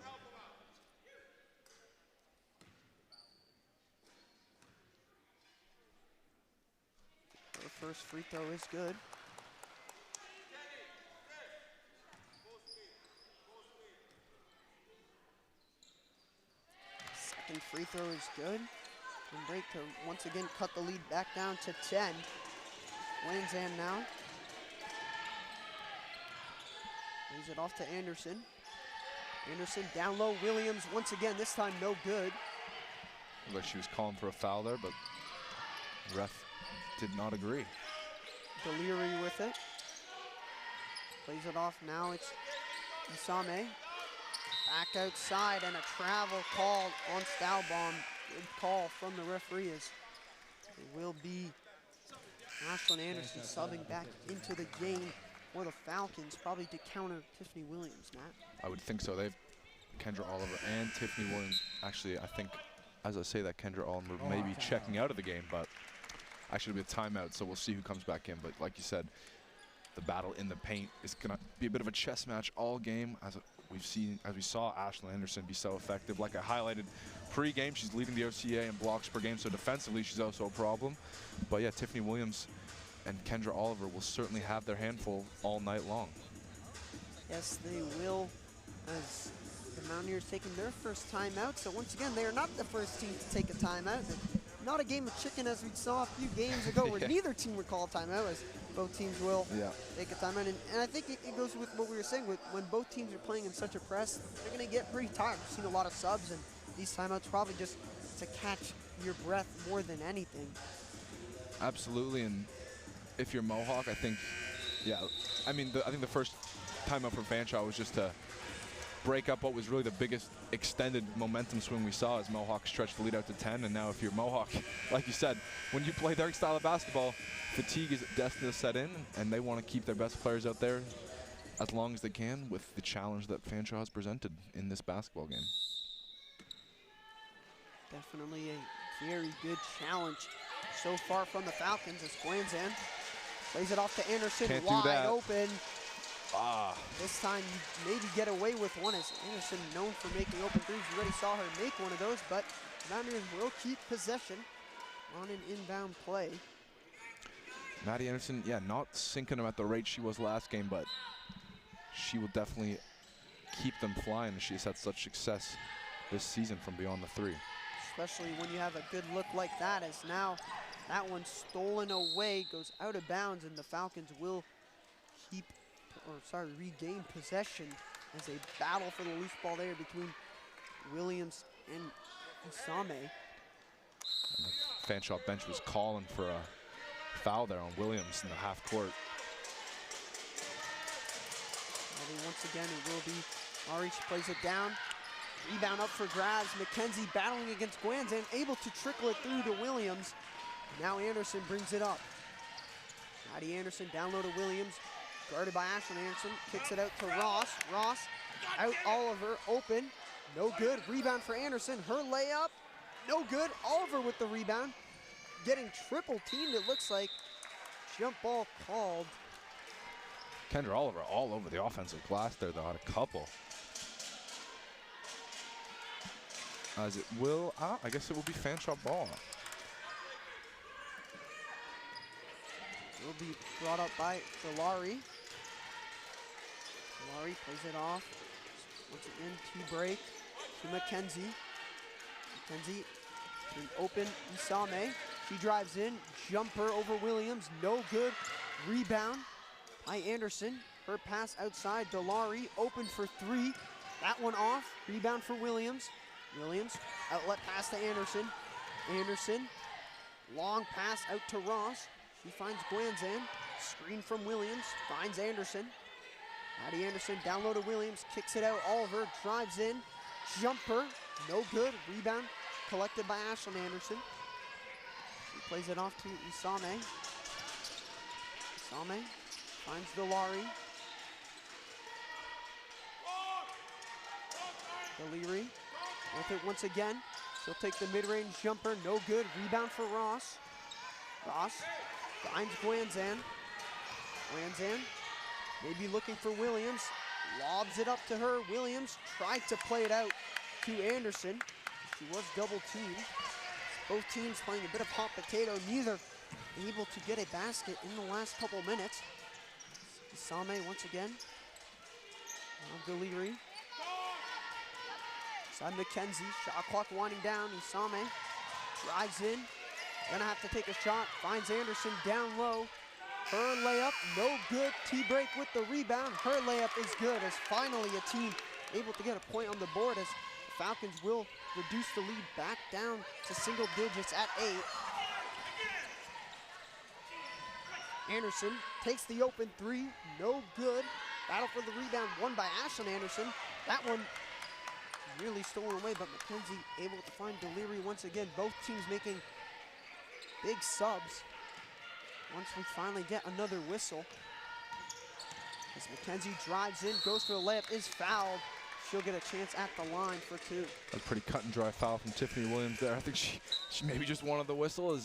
Her first free throw is good. Second free throw is good. And break to once again cut the lead back down to 10. Lanzan now. Lays it off to Anderson. Anderson down low. Williams once again, this time no good. Looked like she was calling for a foul there, but ref did not agree. Deliri with it. Plays it off now, it's Isame. Back outside and a travel called on Staubbaum. Good call from the referee as it will be Ashlyn Anderson subbing back into the game for the Falcons, probably to counter Tiffany Williams, Matt. I would think so. They've Kendra Oliver and Tiffany Williams. Actually, I think, as I say that, Kendra Oliver may be checking out of the game, but actually it'll be a timeout, so we'll see who comes back in. But like you said, the battle in the paint is gonna be a bit of a chess match all game. As we saw Ashlyn Anderson be so effective. Like I highlighted pre-game, she's leading the OCAA in blocks per game, so defensively she's also a problem. But yeah, Tiffany Williams and Kendra Oliver will certainly have their handful all night long. Yes, they will, as the Mountaineers taking their first timeout. So once again, they are not the first team to take a timeout. Not a game of chicken as we saw a few games ago where neither team would call a timeout, as both teams will take a timeout. And I think it goes with what we were saying, when both teams are playing in such a press, they're going to get pretty tired. We've seen a lot of subs, and these timeouts probably just to catch your breath more than anything. Absolutely, and if you're Mohawk, I think, I think the first timeout for Fanshawe was just to break up what was really the biggest extended momentum swing we saw as Mohawk stretched the lead out to 10. And now if you're Mohawk, like you said, when you play their style of basketball, fatigue is destined to set in, and they want to keep their best players out there as long as they can with the challenge that Fanshawe has presented in this basketball game. Definitely a very good challenge so far from the Falcons as Guanzan plays it off to Anderson. Can't wide do that. Open. This time you maybe get away with one, as Anderson known for making open threes. You already saw her make one of those, but Mountaineers will keep possession on an inbound play. Maddie Anderson, not sinking them at the rate she was last game, but she will definitely keep them flying. She has had such success this season from beyond the three. Especially when you have a good look like that, as now that one's stolen away, goes out of bounds, and the Falcons will keep regain possession as they battle for the loose ball there between Williams and Isame. And the Fanshawe bench was calling for a foul there on Williams in the half court. Once again, it will be Ari. She plays it down. Rebound up for grabs. McKenzie battling against Gwanzan, able to trickle it through to Williams. Now Anderson brings it up. Maddie Anderson down low to Williams. Guarded by Ashlyn Anderson. Kicks it out to Ross. Ross out Oliver. Open. No good. Rebound for Anderson. Her layup. No good. Oliver with the rebound. Getting triple teamed, it looks like. Jump ball called. Kendra Oliver all over the offensive glass there, though, had a couple. As it will, I guess it will be Fanshawe ball. Will be brought up by Delari. Delari plays it off. Once again, T-break to McKenzie. McKenzie an open Isame. She drives in, jumper over Williams, no good. Rebound by Anderson. Her pass outside, Delari open for three. That one off, rebound for Williams. Williams, outlet pass to Anderson. Anderson, long pass out to Ross. She finds Gwanzan, screen from Williams, finds Anderson. Maddie Anderson down low to Williams, kicks it out. Oliver drives in, jumper, no good. Rebound collected by Ashlyn Anderson. She plays it off to Isame. Isame finds Delari. Deliri with it once again. She'll take the mid-range jumper, no good. Rebound for Ross. Ross finds Gwanzan. Gwanzan maybe looking for Williams. Lobs it up to her. Williams tried to play it out to Anderson. She was double teamed. Both teams playing a bit of hot potato. Neither able to get a basket in the last couple minutes. Isame once again. Now Deliri. Side McKenzie, shot clock winding down. Isame drives in, gonna have to take a shot. Finds Anderson down low. Her layup, no good. T-break with the rebound. Her layup is good as finally a team able to get a point on the board as the Falcons will reduce the lead back down to single digits at 8. Anderson takes the open three, no good. Battle for the rebound won by Ashlyn Anderson. That one nearly stolen away, but McKenzie able to find Deliri once again. Both teams making big subs. Once we finally get another whistle. As McKenzie drives in, goes for the layup, is fouled. She'll get a chance at the line for two. A pretty cut and dry foul from Tiffany Williams there. I think she maybe just wanted the whistle.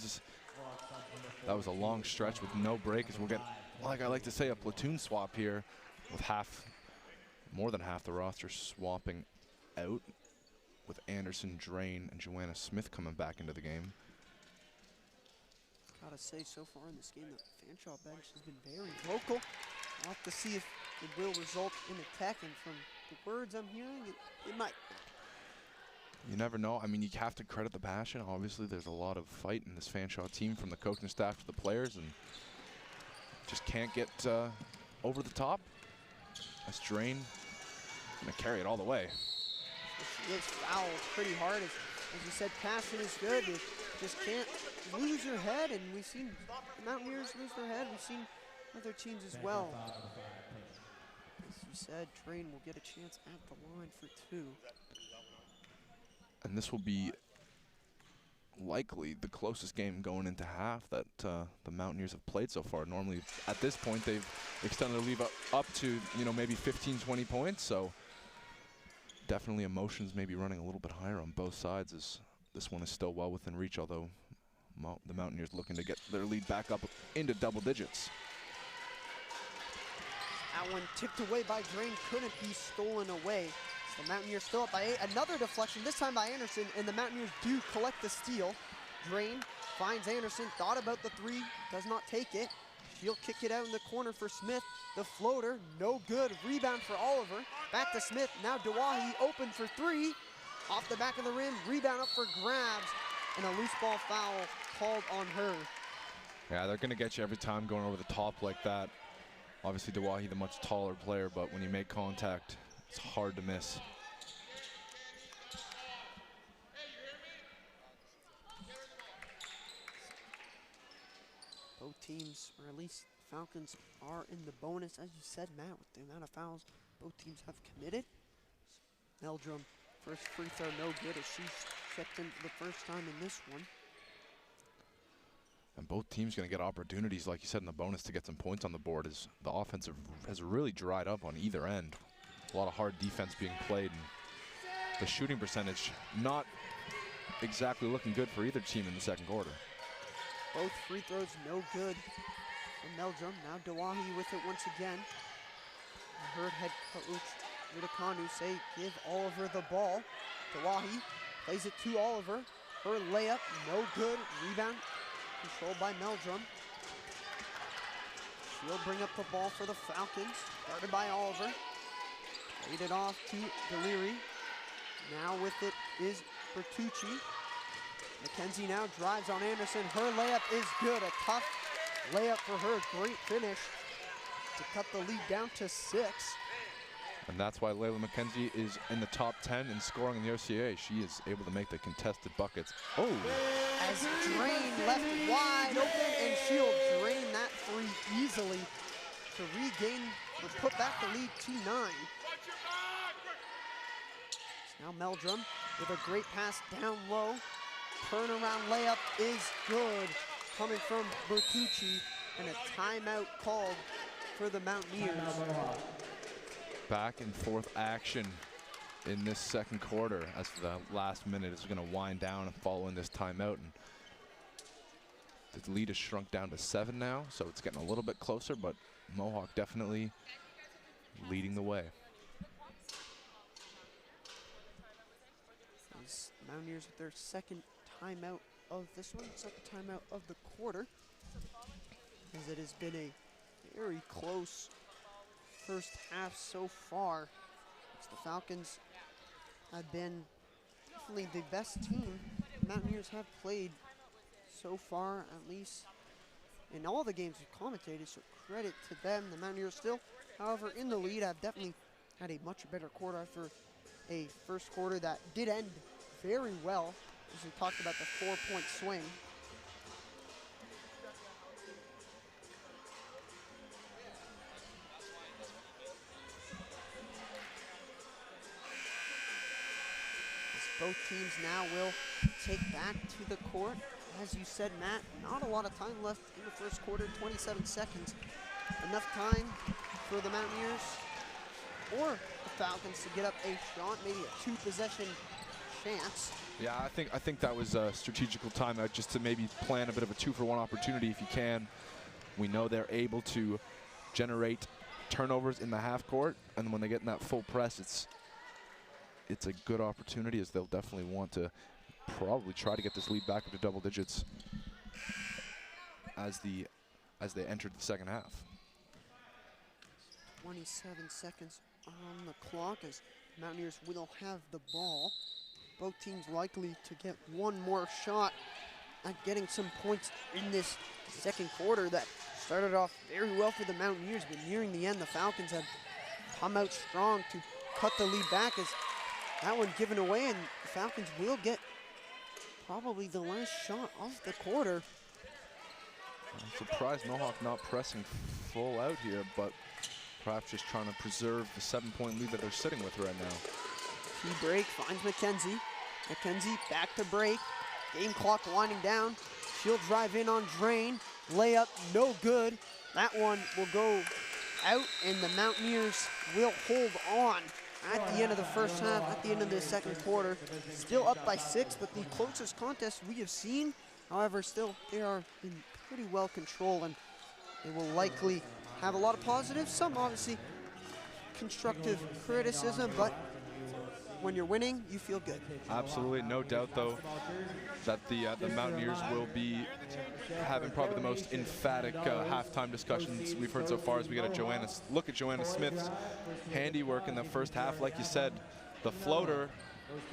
That was a long stretch with no break, as we'll get, like I like to say, a platoon swap here with more than half the roster swapping out, with Anderson, Drain, and Joanna Smith coming back into the game. Gotta say, so far in this game, the Fanshawe bench has been very vocal. We'll have to see if it will result in a tech, and from the words I'm hearing, it might. You never know. I mean, you have to credit the passion. Obviously, there's a lot of fight in this Fanshawe team, from the coaching staff to the players, and just can't get over the top. That's Drain gonna carry it all the way. She is fouled pretty hard. As you said, passion is good. You just can't lose your head, and we've seen the Mountaineers lose their head. We've seen other teams as well. As you said, Drain will get a chance at the line for two. And this will be likely the closest game going into half that the Mountaineers have played so far. Normally, at this point, they've extended the lead up to, maybe 15, 20 points. So definitely emotions maybe running a little bit higher on both sides, as this one is still well within reach, although the Mountaineers looking to get their lead back up into double digits. That one tipped away by Drain, couldn't be stolen away. So the Mountaineers still up by 8. Another deflection, this time by Anderson, and the Mountaineers do collect the steal. Drain finds Anderson, thought about the three, does not take it. She'll kick it out in the corner for Smith. The floater, no good. Rebound for Oliver. Back to Smith. Now Dawahi open for three. Off the back of the rim. Rebound up for grabs. And a loose ball foul called on her. Yeah, they're going to get you every time going over the top like that. Obviously, Dawahi, the much taller player, but when you make contact, it's hard to miss. Both teams, or at least Falcons, are in the bonus, as you said, Matt, with the amount of fouls both teams have committed. Meldrum, first free throw, no good, as she stepped in for the first time in this one. And both teams going to get opportunities, like you said, in the bonus to get some points on the board. As the offense has really dried up on either end. A lot of hard defense being played, and the shooting percentage not exactly looking good for either team in the second quarter. Both free throws no good from Meldrum. Now Dawahi with it once again. I heard head coach Ridikanu say, give Oliver the ball. Dawahi plays it to Oliver. Her layup, no good. Rebound controlled by Meldrum. She'll bring up the ball for the Falcons. Guarded by Oliver. Laid it off to Deliri. Now with it is Bertucci. McKenzie now drives on Anderson. Her layup is good. A tough layup for her. Great finish to cut the lead down to 6. And that's why Layla McKenzie is in the top 10 in scoring in the OCAA. She is able to make the contested buckets. Oh! As Drain left wide open, and she'll drain that three easily to regain or put back the lead to 9. Now Meldrum with a great pass down low. Turnaround layup is good, coming from Bertucci, and a timeout called for the Mountaineers. Back and forth action in this second quarter, as for the last minute is going to wind down and follow in this timeout. And the lead has shrunk down to 7 now, so it's getting a little bit closer, but Mohawk definitely leading the way. These Mountaineers with their second timeout of this one, second timeout of the quarter, as it has been a very close first half so far. As the Falcons have been definitely the best team the Mountaineers have played so far, at least in all the games we've commentated, so credit to them. The Mountaineers still, however, in the lead, have definitely had a much better quarter after a first quarter that did end very well, as we talked about the 4-point swing. Both teams now will take back to the court. As you said, Matt, not a lot of time left in the first quarter, 27 seconds. Enough time for the Mountaineers or the Falcons to get up a shot, maybe a 2-possession chance. Yeah, I think that was a strategical timeout, just to maybe plan a bit of a 2-for-1 opportunity if you can. We know they're able to generate turnovers in the half court, and when they get in that full press, it's a good opportunity, as they'll definitely want to probably try to get this lead back up to double digits as they entered the second half. 27 seconds on the clock as Mountaineers will have the ball. Both teams likely to get one more shot at getting some points in this second quarter that started off very well for the Mountaineers, but nearing the end, the Falcons have come out strong to cut the lead back, as that one given away, and the Falcons will get probably the last shot of the quarter. I'm surprised Mohawk not pressing full out here, but perhaps just trying to preserve the 7-point lead that they're sitting with right now. Key break finds McKenzie. McKenzie back to break. Game clock winding down. She'll drive in on Drain. Layup, no good. That one will go out, and the Mountaineers will hold on at the end of the first half, at the end of the second quarter. Still up by 6, but the closest contest we have seen. However, still, they are in pretty well control, and they will likely have a lot of positives, some obviously constructive criticism, but when you're winning, you feel good. Absolutely, no doubt though that the Mountaineers will be having probably the most emphatic halftime discussions we've heard so far, as we get a look at Joanna Smith's handiwork in the first half. Like you said, the floater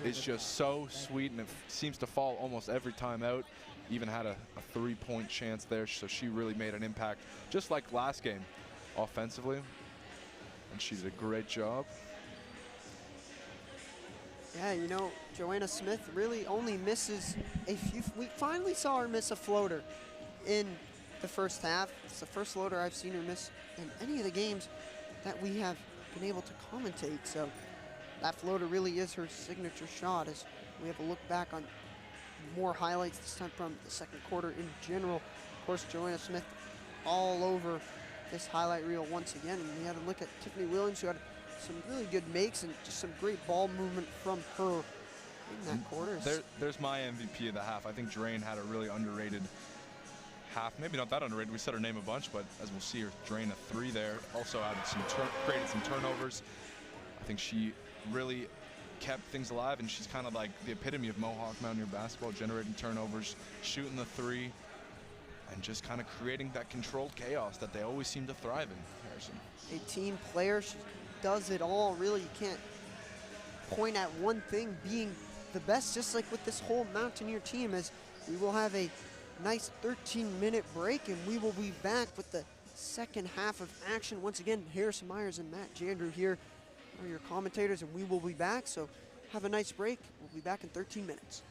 is just so sweet, and it seems to fall almost every time out. Even had a 3-point chance there, so she really made an impact, just like last game. offensively, and she did a great job. Yeah, you know, Joanna Smith really only misses a few. We finally saw her miss a floater in the first half. It's the first floater I've seen her miss in any of the games that we have been able to commentate. So that floater really is her signature shot, as we have a look back on more highlights this time from the second quarter in general. Of course, Joanna Smith all over this highlight reel once again. And we had a look at Tiffany Williams, who had some really good makes and just some great ball movement from her in that quarter. There's my MVP of the half. I think Drain had a really underrated half. Maybe not that underrated. We said her name a bunch, but as we'll see, her Drain a 3 there. Also added created some turnovers. I think she really kept things alive, and she's kind of like the epitome of Mohawk Mountaineer basketball, generating turnovers, shooting the 3, and just kind of creating that controlled chaos that they always seem to thrive in, Harrison. A team player, she does it all. Really, you can't point at one thing being the best, just like with this whole Mountaineer team, as we will have a nice 13-minute break, and we will be back with the second half of action. Once again, Harrison Myers and Matt Jandrew here are your commentators, and we will be back. So have a nice break. We'll be back in 13 minutes.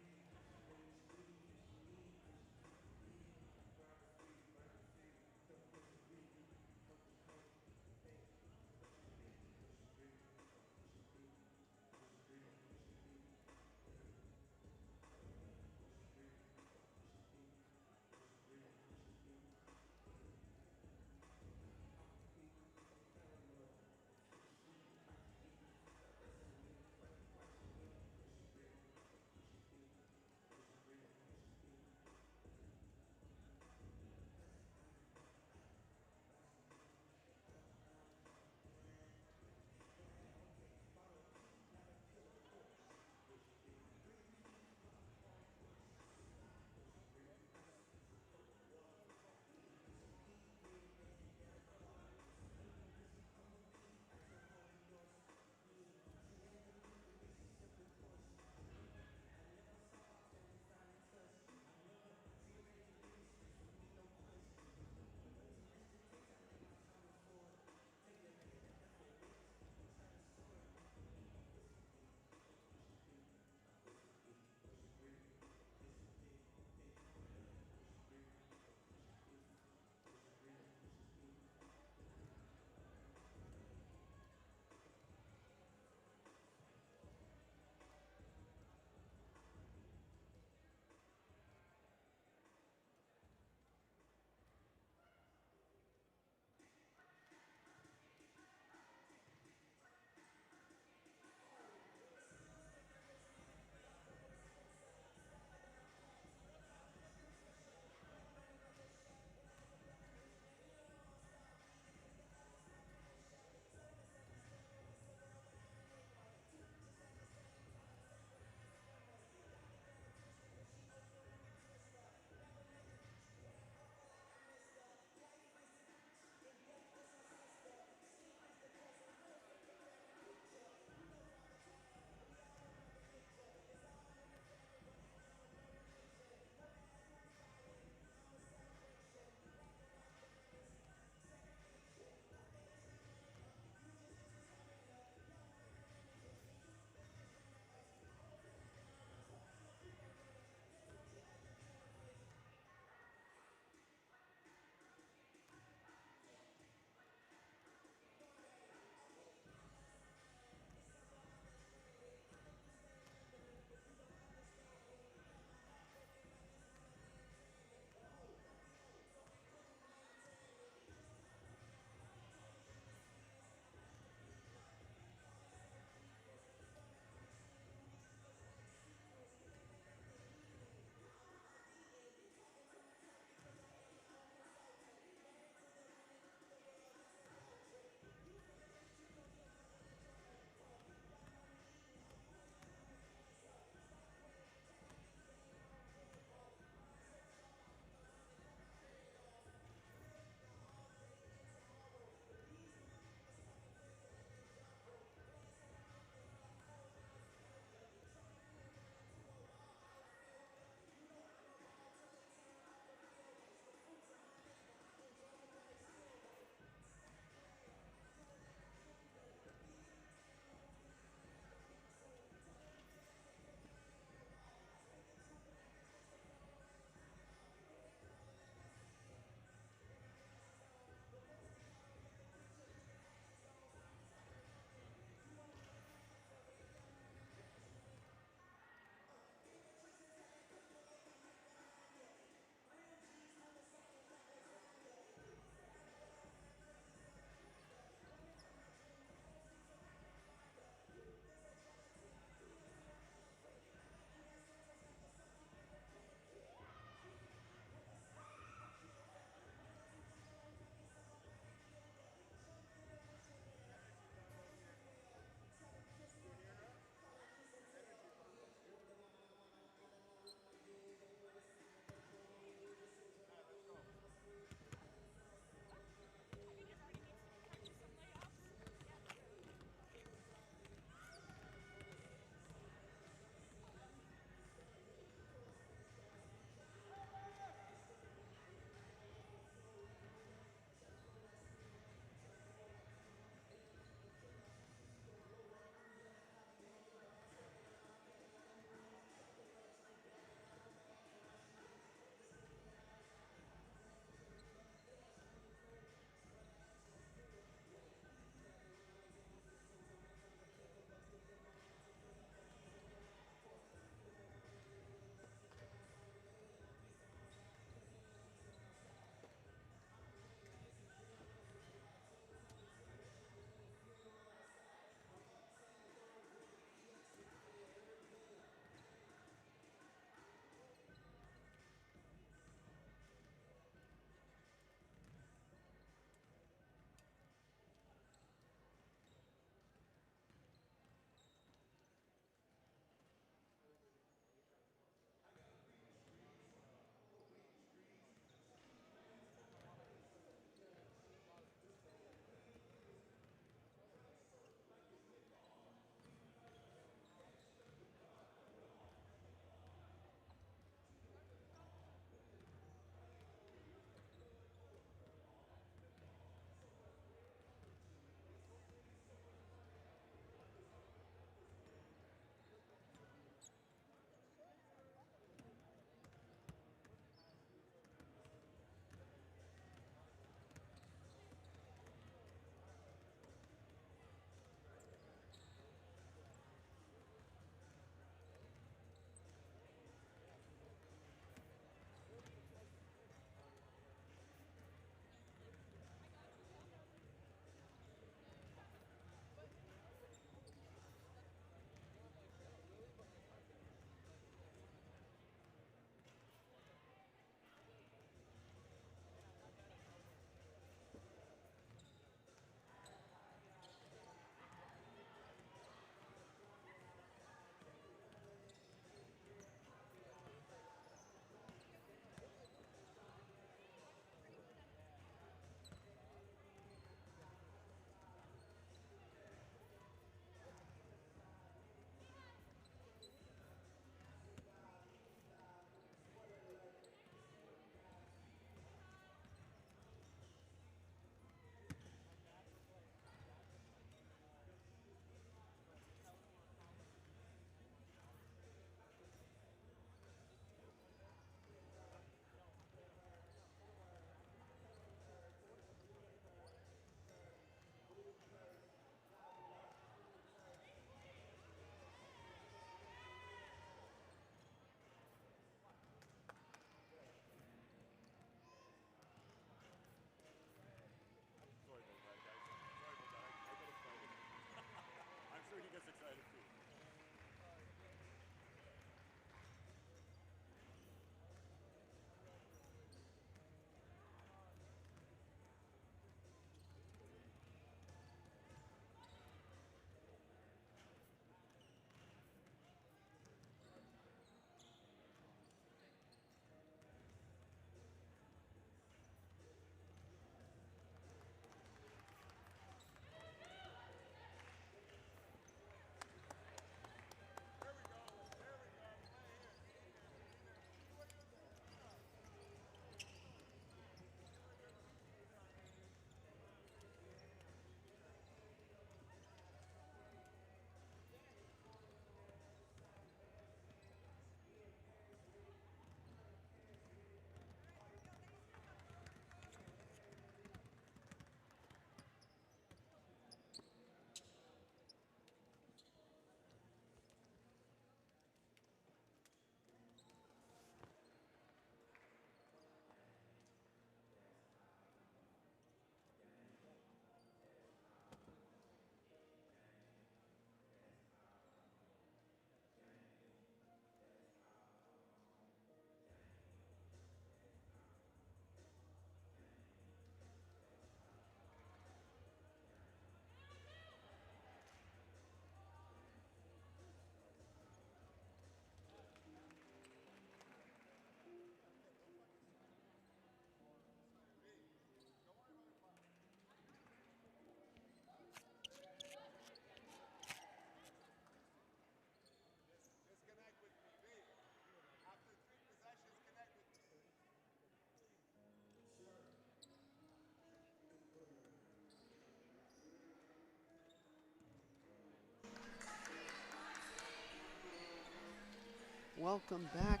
welcome back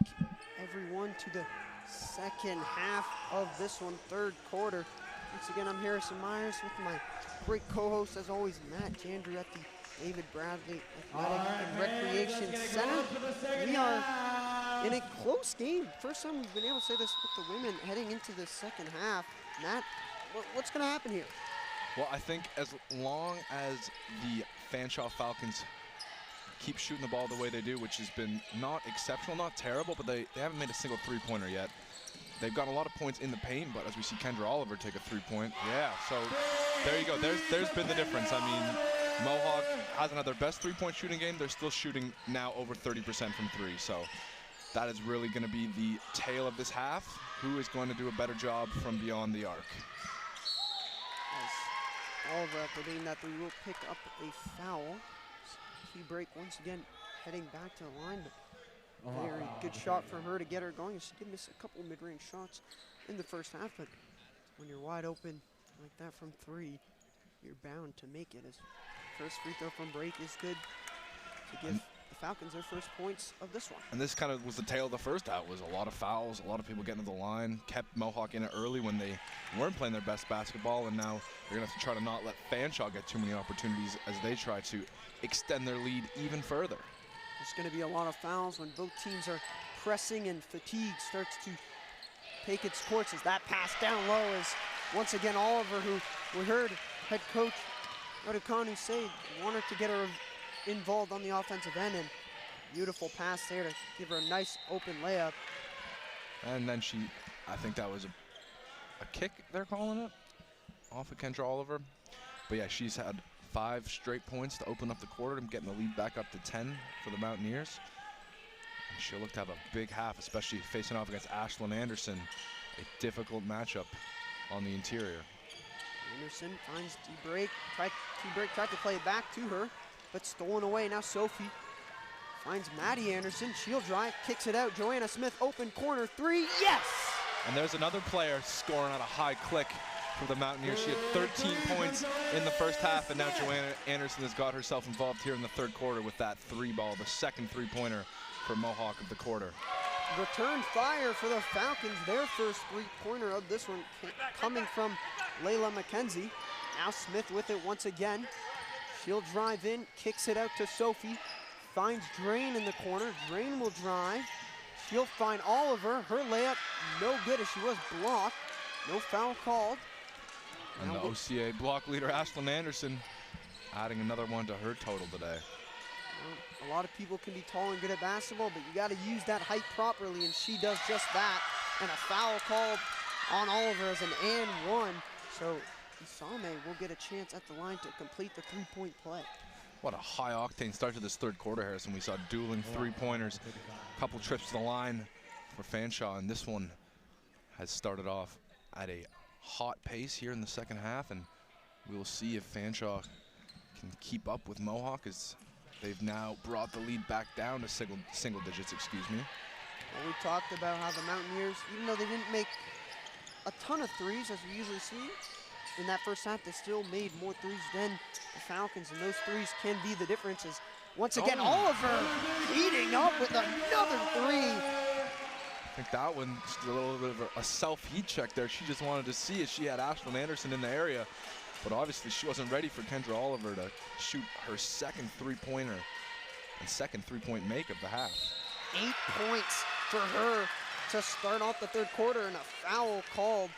everyone to the second half of this one, third quarter. Once again, I'm Harrison Myers with my great co-host, as always, Matt Jandrew at the David Bradley Athletic and Recreation Center. We are in a close game. First time we've been able to say this with the women heading into the second half. Matt, what's going to happen here? Well, I think as long as the Fanshawe Falcons keep shooting the ball the way they do, which has been not exceptional, not terrible, but they haven't made a single three-pointer yet. They've got a lot of points in the paint, but as we see Kendra Oliver take a three-point, yeah, so there you go. There's been the difference. I mean, Mohawk hasn't had their best three-point shooting game. They're still shooting now over 30% from three, so that is really going to be the tale of this half. Who is going to do a better job from beyond the arc? As Oliver, after doing that, we will pick up a foul. Key break once again, heading back to the line, but very good shot for her to get her going. She did miss a couple mid-range shots in the first half, but when you're wide open like that from three, you're bound to make it. As first free throw from break is good to give the Falcons their first points of this one. And this kind of was the tail of the first half. Was a lot of fouls, a lot of people getting to the line, kept Mohawk in it early when they weren't playing their best basketball, and now they're going to have to try to not let Fanshawe get too many opportunities as they try to extend their lead even further. There's going to be a lot of fouls when both teams are pressing and fatigue starts to take its course. As that pass down low is once again Oliver, who we heard head coach Raducanu say wanted to get her involved on the offensive end, and beautiful pass there to give her a nice open layup. And then I think that was a kick they're calling it, off of Kendra Oliver. But yeah, she's had 5 straight points to open up the quarter and getting the lead back up to 10 for the Mountaineers. And she'll look to have a big half, especially facing off against Ashlyn Anderson, a difficult matchup on the interior. Anderson finds T-Break, tried to play it back to her, but stolen away. Now Sophie finds Maddie Anderson, she'll drive, kicks it out. Joanna Smith, open corner three, yes! And there's another player scoring at a high click for the Mountaineers. She had 13 points in the first half, and now Joanna Anderson has got herself involved here in the third quarter with that three ball, the second three-pointer for Mohawk of the quarter. Return fire for the Falcons, their first three-pointer of this one coming from Layla McKenzie. Now Smith with it once again. She'll drive in, kicks it out to Sophie, finds Drain in the corner. Drain will drive. She'll find Oliver. Her layup no good as she was blocked. No foul called. And the OCAA block leader, Ashlyn Anderson, adding another one to her total today. Well, a lot of people can be tall and good at basketball, but you got to use that height properly, and she does just that. And a foul called on Oliver as an and one. So Isame will get a chance at the line to complete the three-point play. What a high-octane start to this third quarter, Harrison. We saw dueling three-pointers, a couple trips to the line for Fanshawe, and this one has started off at a hot pace here in the second half, and we will see if Fanshawe can keep up with Mohawk as they've now brought the lead back down to single digits, excuse me. Well, we talked about how the Mountaineers, even though they didn't make a ton of threes, as we usually see, in that first half, they still made more threes than the Falcons, and those threes can be the differences. Once again, Oliver heating up with another three. I think that one, just a little bit of a self-heat check there. She just wanted to see if she had Ashlyn Anderson in the area, but obviously she wasn't ready for Kendra Oliver to shoot her second three-pointer and second three-point make of the half. 8 points for her to start off the third quarter, and a foul called,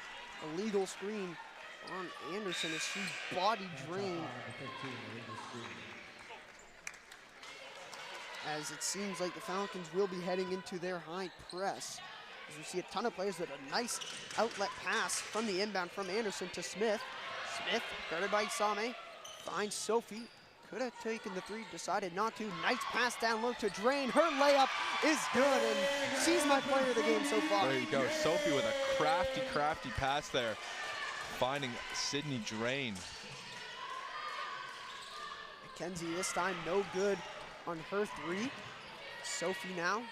a legal screen on Anderson as she body drained. As it seems like the Falcons will be heading into their high press. As we see a ton of players with a nice outlet pass from the inbound from Anderson to Smith. Smith, guarded by Isame, finds Sophie. Could have taken the three, decided not to. Nice pass down low to Drain. Her layup is good, and she's my player of the game so far. There you go, Sophie with a crafty pass there, finding Sydney Drain. McKenzie this time no good on her three. Sophie now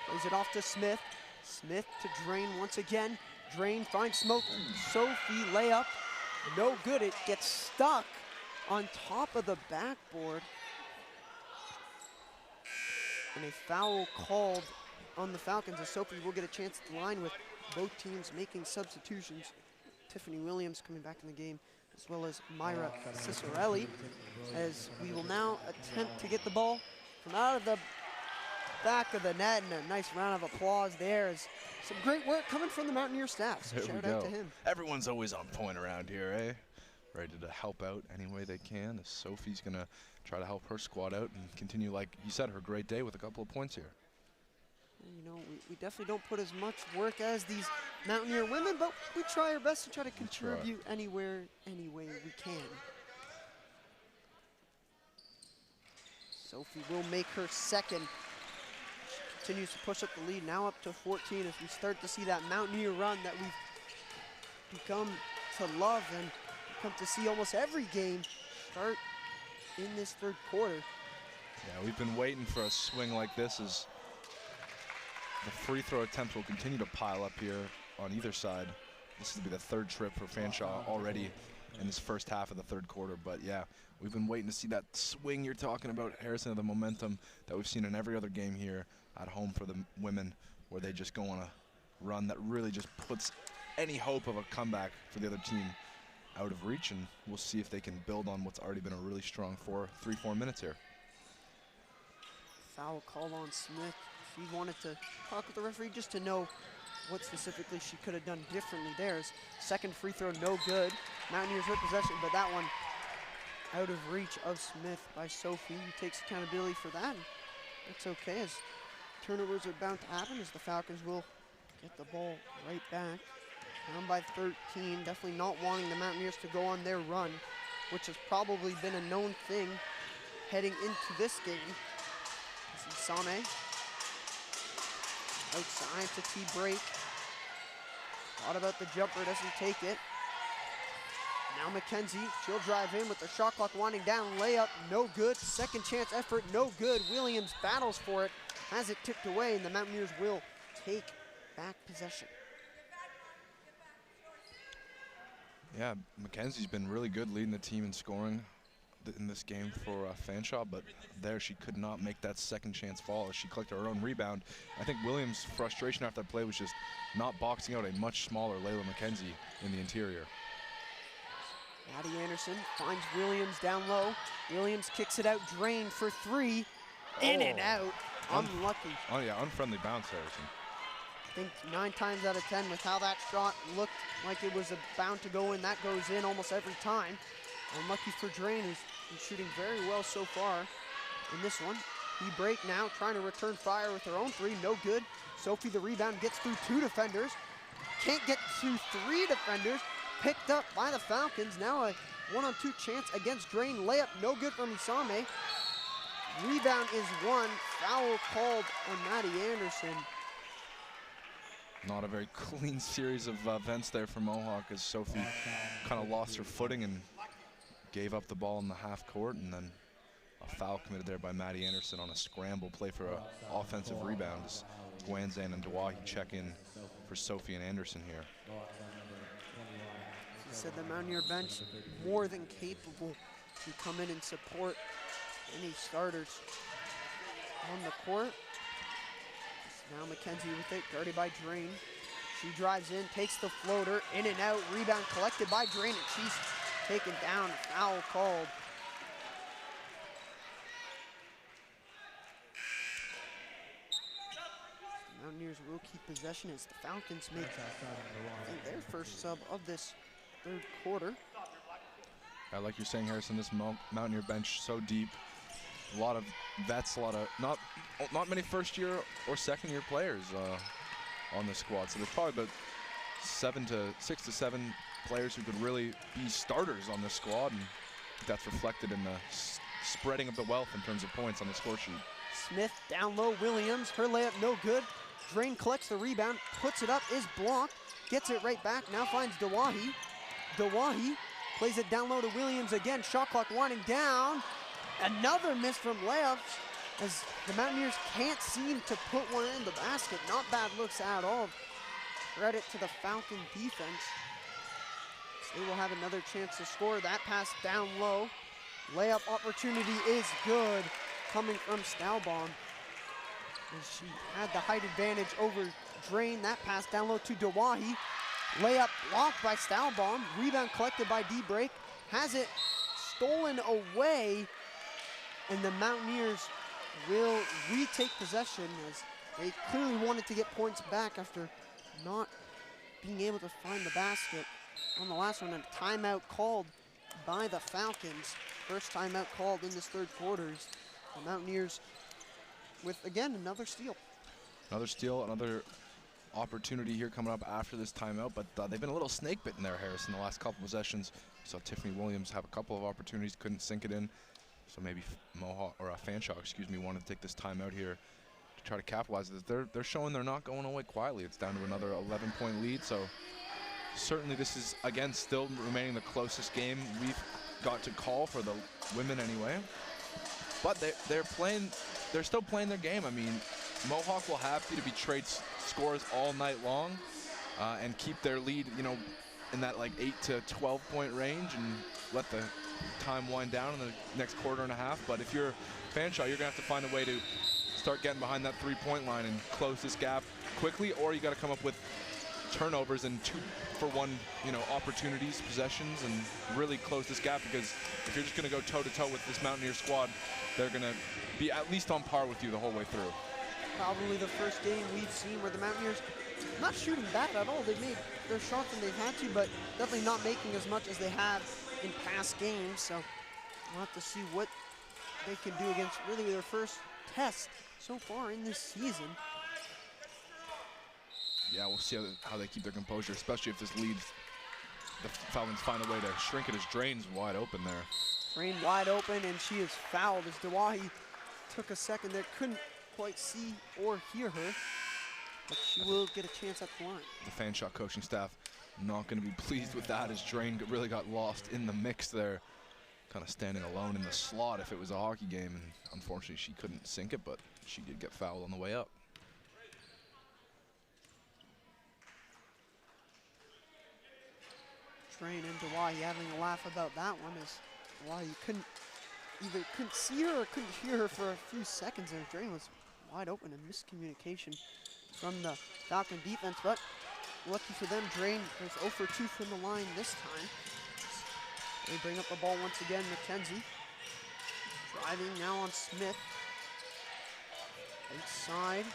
plays it off to Smith. Smith to Drain once again. Drain finds Smoke. Sophie layup, no good. It gets stuck on top of the backboard. And a foul called on the Falcons as Sophie will get a chance at the line with both teams making substitutions. Tiffany Williams coming back in the game, as well as Myra Cicerelli, as we will now attempt to get the ball from out of the back of the net, and a nice round of applause there. As some great work coming from the Mountaineer staff. So shout out to him. Everyone's always on point around here, eh? Ready to help out any way they can. As Sophie's gonna try to help her squad out and continue, like you said, her great day with a couple of points here. You know, we definitely don't put as much work as these Mountaineer women, but we try our best to try to contribute anywhere, any way we can. Sophie will make her second. She continues to push up the lead, now up to 14 as we start to see that Mountaineer run that we've become to love and come to see almost every game start in this third quarter. Yeah, we've been waiting for a swing like this as the free throw attempts will continue to pile up here on either side. This will be the third trip for Fanshawe already in this first half of the third quarter. But yeah, we've been waiting to see that swing you're talking about, Harrison, of the momentum that we've seen in every other game here at home for the women, where they just go on a run that really just puts any hope of a comeback for the other team out of reach. And we'll see if they can build on what's already been a really strong 3-4 minutes here. Foul call on Smith. She wanted to talk with the referee just to know what specifically she could have done differently there. Second free throw, no good. Mountaineers with possession, but that one out of reach of Smith by Sophie, who takes accountability for that. And that's okay, as turnovers are bound to happen, as the Falcons will get the ball right back. Down by 13, definitely not wanting the Mountaineers to go on their run, which has probably been a known thing heading into this game. Sane outside to T-break. Thought about the jumper, doesn't take it. Now McKenzie, she'll drive in with the shot clock winding down. Layup, no good. Second chance effort, no good. Williams battles for it, has it tipped away, and the Mountaineers will take back possession. Yeah, McKenzie's been really good leading the team in scoring in this game for Fanshawe, but there she could not make that second chance fall as she collected her own rebound. I think Williams' frustration after that play was just not boxing out a much smaller Layla McKenzie in the interior. Maddie Anderson finds Williams down low. Williams kicks it out, drained for three. In and out, unlucky. Oh yeah, unfriendly bounce, Harrison. I think 9 times out of 10 with how that shot looked like it was bound to go in, that goes in almost every time. Unlucky for Drain, who's been shooting very well so far in this one. Break now, trying to return fire with her own three, no good. Sophie, the rebound, gets through 2 defenders. Can't get to 3 defenders. Picked up by the Falcons. Now a 1-on-2 chance against Drain. Layup, no good from Isame. Rebound is won. Foul called on Maddie Anderson. Not a very clean series of events there for Mohawk, as Sophie kind of lost her footing and gave up the ball in the half court, and then a foul committed there by Maddie Anderson on a scramble play for an offensive rebound. As Gwanzan and Dawahi check in for Sophie and Anderson here. He said the Mountaineer bench more than capable to come in and support any starters on the court. Now McKenzie with it, guarded by Drain. She drives in, takes the floater, in and out, rebound collected by Drain, and she's taken down, foul called. The Mountaineers will keep possession as the Falcons make, I think, their first sub of this third quarter. Like you're saying, Harrison, this Mountaineer bench so deep. A lot of vets, not many first-year or second-year players on the squad. So there's probably about 6 to 7 players who could really be starters on this squad, and that's reflected in the spreading of the wealth in terms of points on the score sheet. Smith down low, Williams, her layup no good. Drain collects the rebound, puts it up, is blocked, gets it right back, now finds Dawahi. Dawahi plays it down low to Williams again, shot clock winding down. Another miss from layups, as the Mountaineers can't seem to put one in the basket. Not bad looks at all. Credit to the Falcon defense. They will have another chance to score. That pass down low. Layup opportunity is good, coming from Staubon. And she had the height advantage over Drain. That pass down low to Dawahi. Layup blocked by Stahlbaum. Rebound collected by D-Break. Has it stolen away. And the Mountaineers will retake possession as they clearly wanted to get points back after not being able to find the basket on the last one. And a timeout called by the Falcons. First timeout called in this third quarter. The Mountaineers with, again, another steal. Another steal, another opportunity here coming up after this timeout, but they've been a little snake bitten there, Harris, in the last couple possessions. Saw Tiffany Williams have a couple of opportunities, couldn't sink it in. So maybe Mohawk, or Fanshawe, excuse me, wanted to take this timeout here to try to capitalize. They're showing they're not going away quietly. It's down to another 11-point lead, so certainly this is, again, still remaining the closest game we've got to call for the women anyway. But they're still playing their game. I mean, Mohawk will have to be trade scores all night long and keep their lead, you know, in that like 8 to 12 point range and let the time wind down in the next quarter and a half. But if you're Fanshawe, you're gonna have to find a way to start getting behind that 3-point line and close this gap quickly, or you got to come up with turnovers and 2-for-1, you know, opportunities, possessions, and really close this gap, because if you're just going to go toe-to-toe with this Mountaineer squad, they're going to be at least on par with you the whole way through. Probably the first game we've seen where the Mountaineers not shooting bad at all. They've made their shots when they've had to, but definitely not making as much as they have in past games. So we'll have to see what they can do against really their first test so far in this season. Yeah, we'll see how they keep their composure, especially if this leads, the Falcons find a way to shrink it as Drain's wide open there. Drain wide open, and she is fouled as Dawahi took a second there. Couldn't quite see or hear her, but she will get a chance at the line. The Fanshawe coaching staff not going to be pleased with that, as Drain really got lost in the mix there, kind of standing alone in the slot if it was a hockey game, and unfortunately she couldn't sink it, but she did get fouled on the way up. Drain and Dawahi having a laugh about that one, as Dawahi either couldn't see her or couldn't hear her for a few seconds there. Drain was wide open, and miscommunication from the Falcon defense, but lucky for them, Drain was 0 for 2 from the line this time. They bring up the ball once again. McKenzie driving now on Smith. Inside.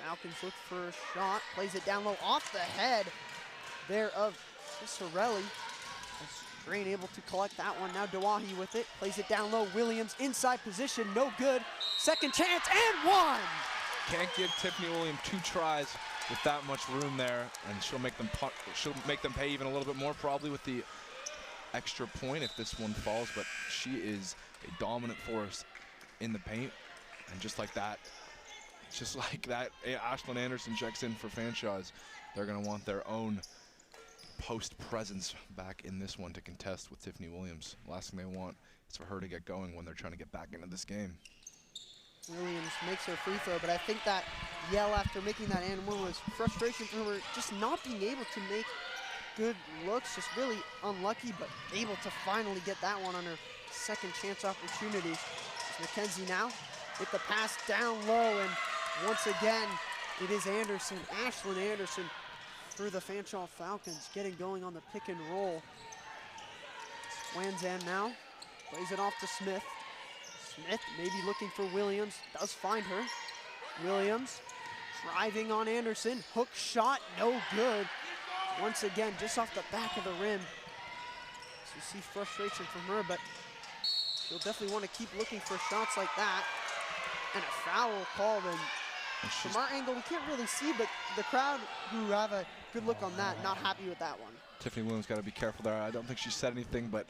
Falcons look for a shot. Plays it down low off the head there of Sorelli. Drain able to collect that one. Now Dawahi with it. Plays it down low. Williams inside position. No good. Second chance and one. Can't give Tiffany Williams 2 tries with that much room there, and she'll make them pay even a little bit more probably with the extra point if this one falls. But she is a dominant force in the paint, and just like that, Ashlyn Anderson checks in for Fanshawe's. They're going to want their own post presence back in this one to contest with Tiffany Williams. Last thing they want is for her to get going when they're trying to get back into this game. Williams makes her free throw, but I think that yell after making that and one was frustration from her just not being able to make good looks, just really unlucky, but able to finally get that one on her second chance opportunity. McKenzie now with the pass down low, and once again, it is Anderson, Ashlyn Anderson, for the Fanshawe Falcons, getting going on the pick and roll. Wanzan now plays it off to Smith. Smith maybe looking for Williams, does find her. Williams driving on Anderson, hook shot, no good. Once again, just off the back of the rim. So you see frustration from her, but she'll definitely want to keep looking for shots like that. And a foul called, and from our angle, we can't really see, but the crowd who have a good look on that, not happy with that one. Tiffany Williams got to be careful there. I don't think she said anything, but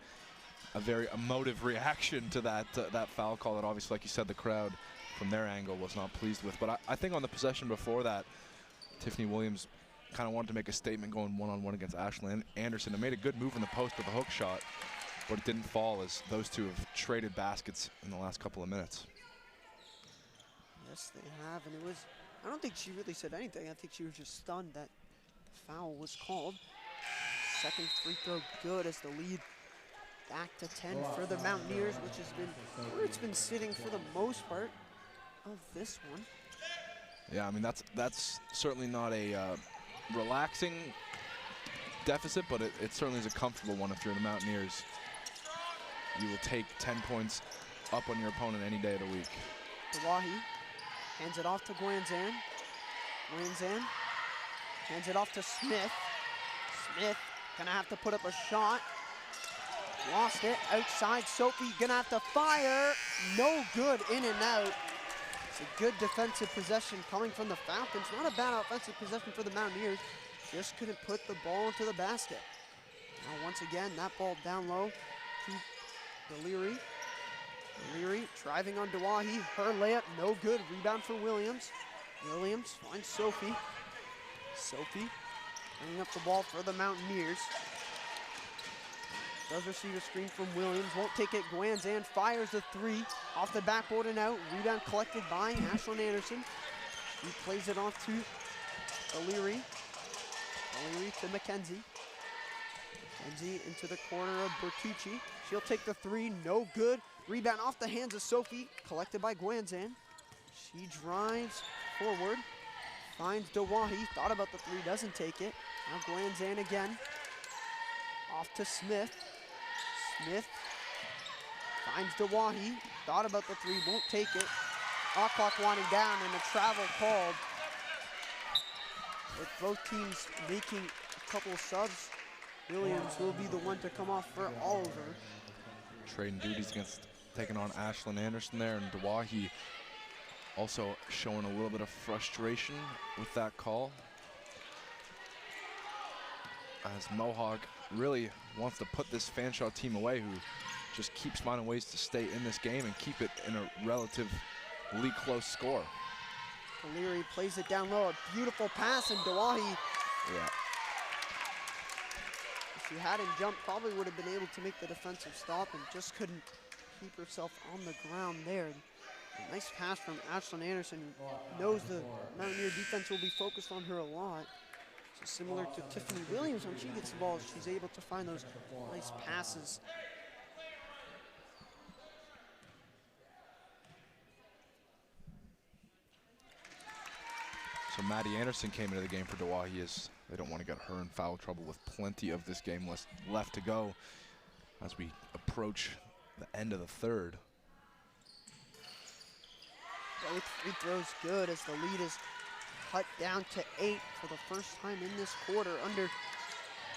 a very emotive reaction to that foul call that obviously, like you said, the crowd from their angle was not pleased with. But I think on the possession before that, Tiffany Williams kind of wanted to make a statement going one-on-one against Ashlyn Anderson. It made a good move in the post with a hook shot, but it didn't fall, as those two have traded baskets in the last couple of minutes. Yes, they have, and it was, I don't think she really said anything. I think she was just stunned that the foul was called. Second free throw good, as the lead back to 10 for the Mountaineers, which has been where it's been sitting for the most part of this one. Yeah, I mean, that's certainly not a relaxing deficit, but it certainly is a comfortable one if you're the Mountaineers. You will take 10 points up on your opponent any day of the week. Dawahi hands it off to Guanzan. Guanzan hands it off to Smith. Smith gonna have to put up a shot. Lost it outside. Sophie gonna have to fire. No good, in and out. It's a good defensive possession coming from the Falcons. Not a bad offensive possession for the Mountaineers. Just couldn't put the ball into the basket. Now once again, that ball down low to Deliri. Deliri driving on Dawahi. Her layup, no good. Rebound for Williams. Williams finds Sophie. Sophie bringing up the ball for the Mountaineers. Does receive a screen from Williams. Won't take it. Guanzan fires the three. Off the backboard and out. Rebound collected by Ashlyn Anderson. He plays it off to Deliri. Deliri to McKenzie. McKenzie into the corner of Bertucci. She'll take the three. No good. Rebound off the hands of Sophie. Collected by Guanzan. She drives forward. Finds Dawahi. Thought about the three. Doesn't take it. Now Guanzan again. Off to Smith. Smith finds Dawahi. Thought about the three. Won't take it. Shot clock winding down and a travel called. With both teams making a couple of subs, Williams will be the one to come off for Oliver. Trading duties against taking on Ashlyn Anderson there, and Dawahi also showing a little bit of frustration with that call. As Mohawk really wants to put this Fanshawe team away, who just keeps finding ways to stay in this game and keep it in a relatively close score. O'Leary plays it down low, a beautiful pass, and Dawahi, yeah, if she hadn't jumped, probably would have been able to make the defensive stop and just couldn't keep herself on the ground there. A nice pass from Ashlyn Anderson, who knows the Mountaineer defense will be focused on her a lot. So similar to Tiffany Williams, when she gets the ball, she's able to find those nice passes. So Maddie Anderson came into the game for Dawahi as they don't want to get her in foul trouble with plenty of this game left to go as we approach the end of the third. Both free throws good as the lead is cut down to 8 for the first time in this quarter, under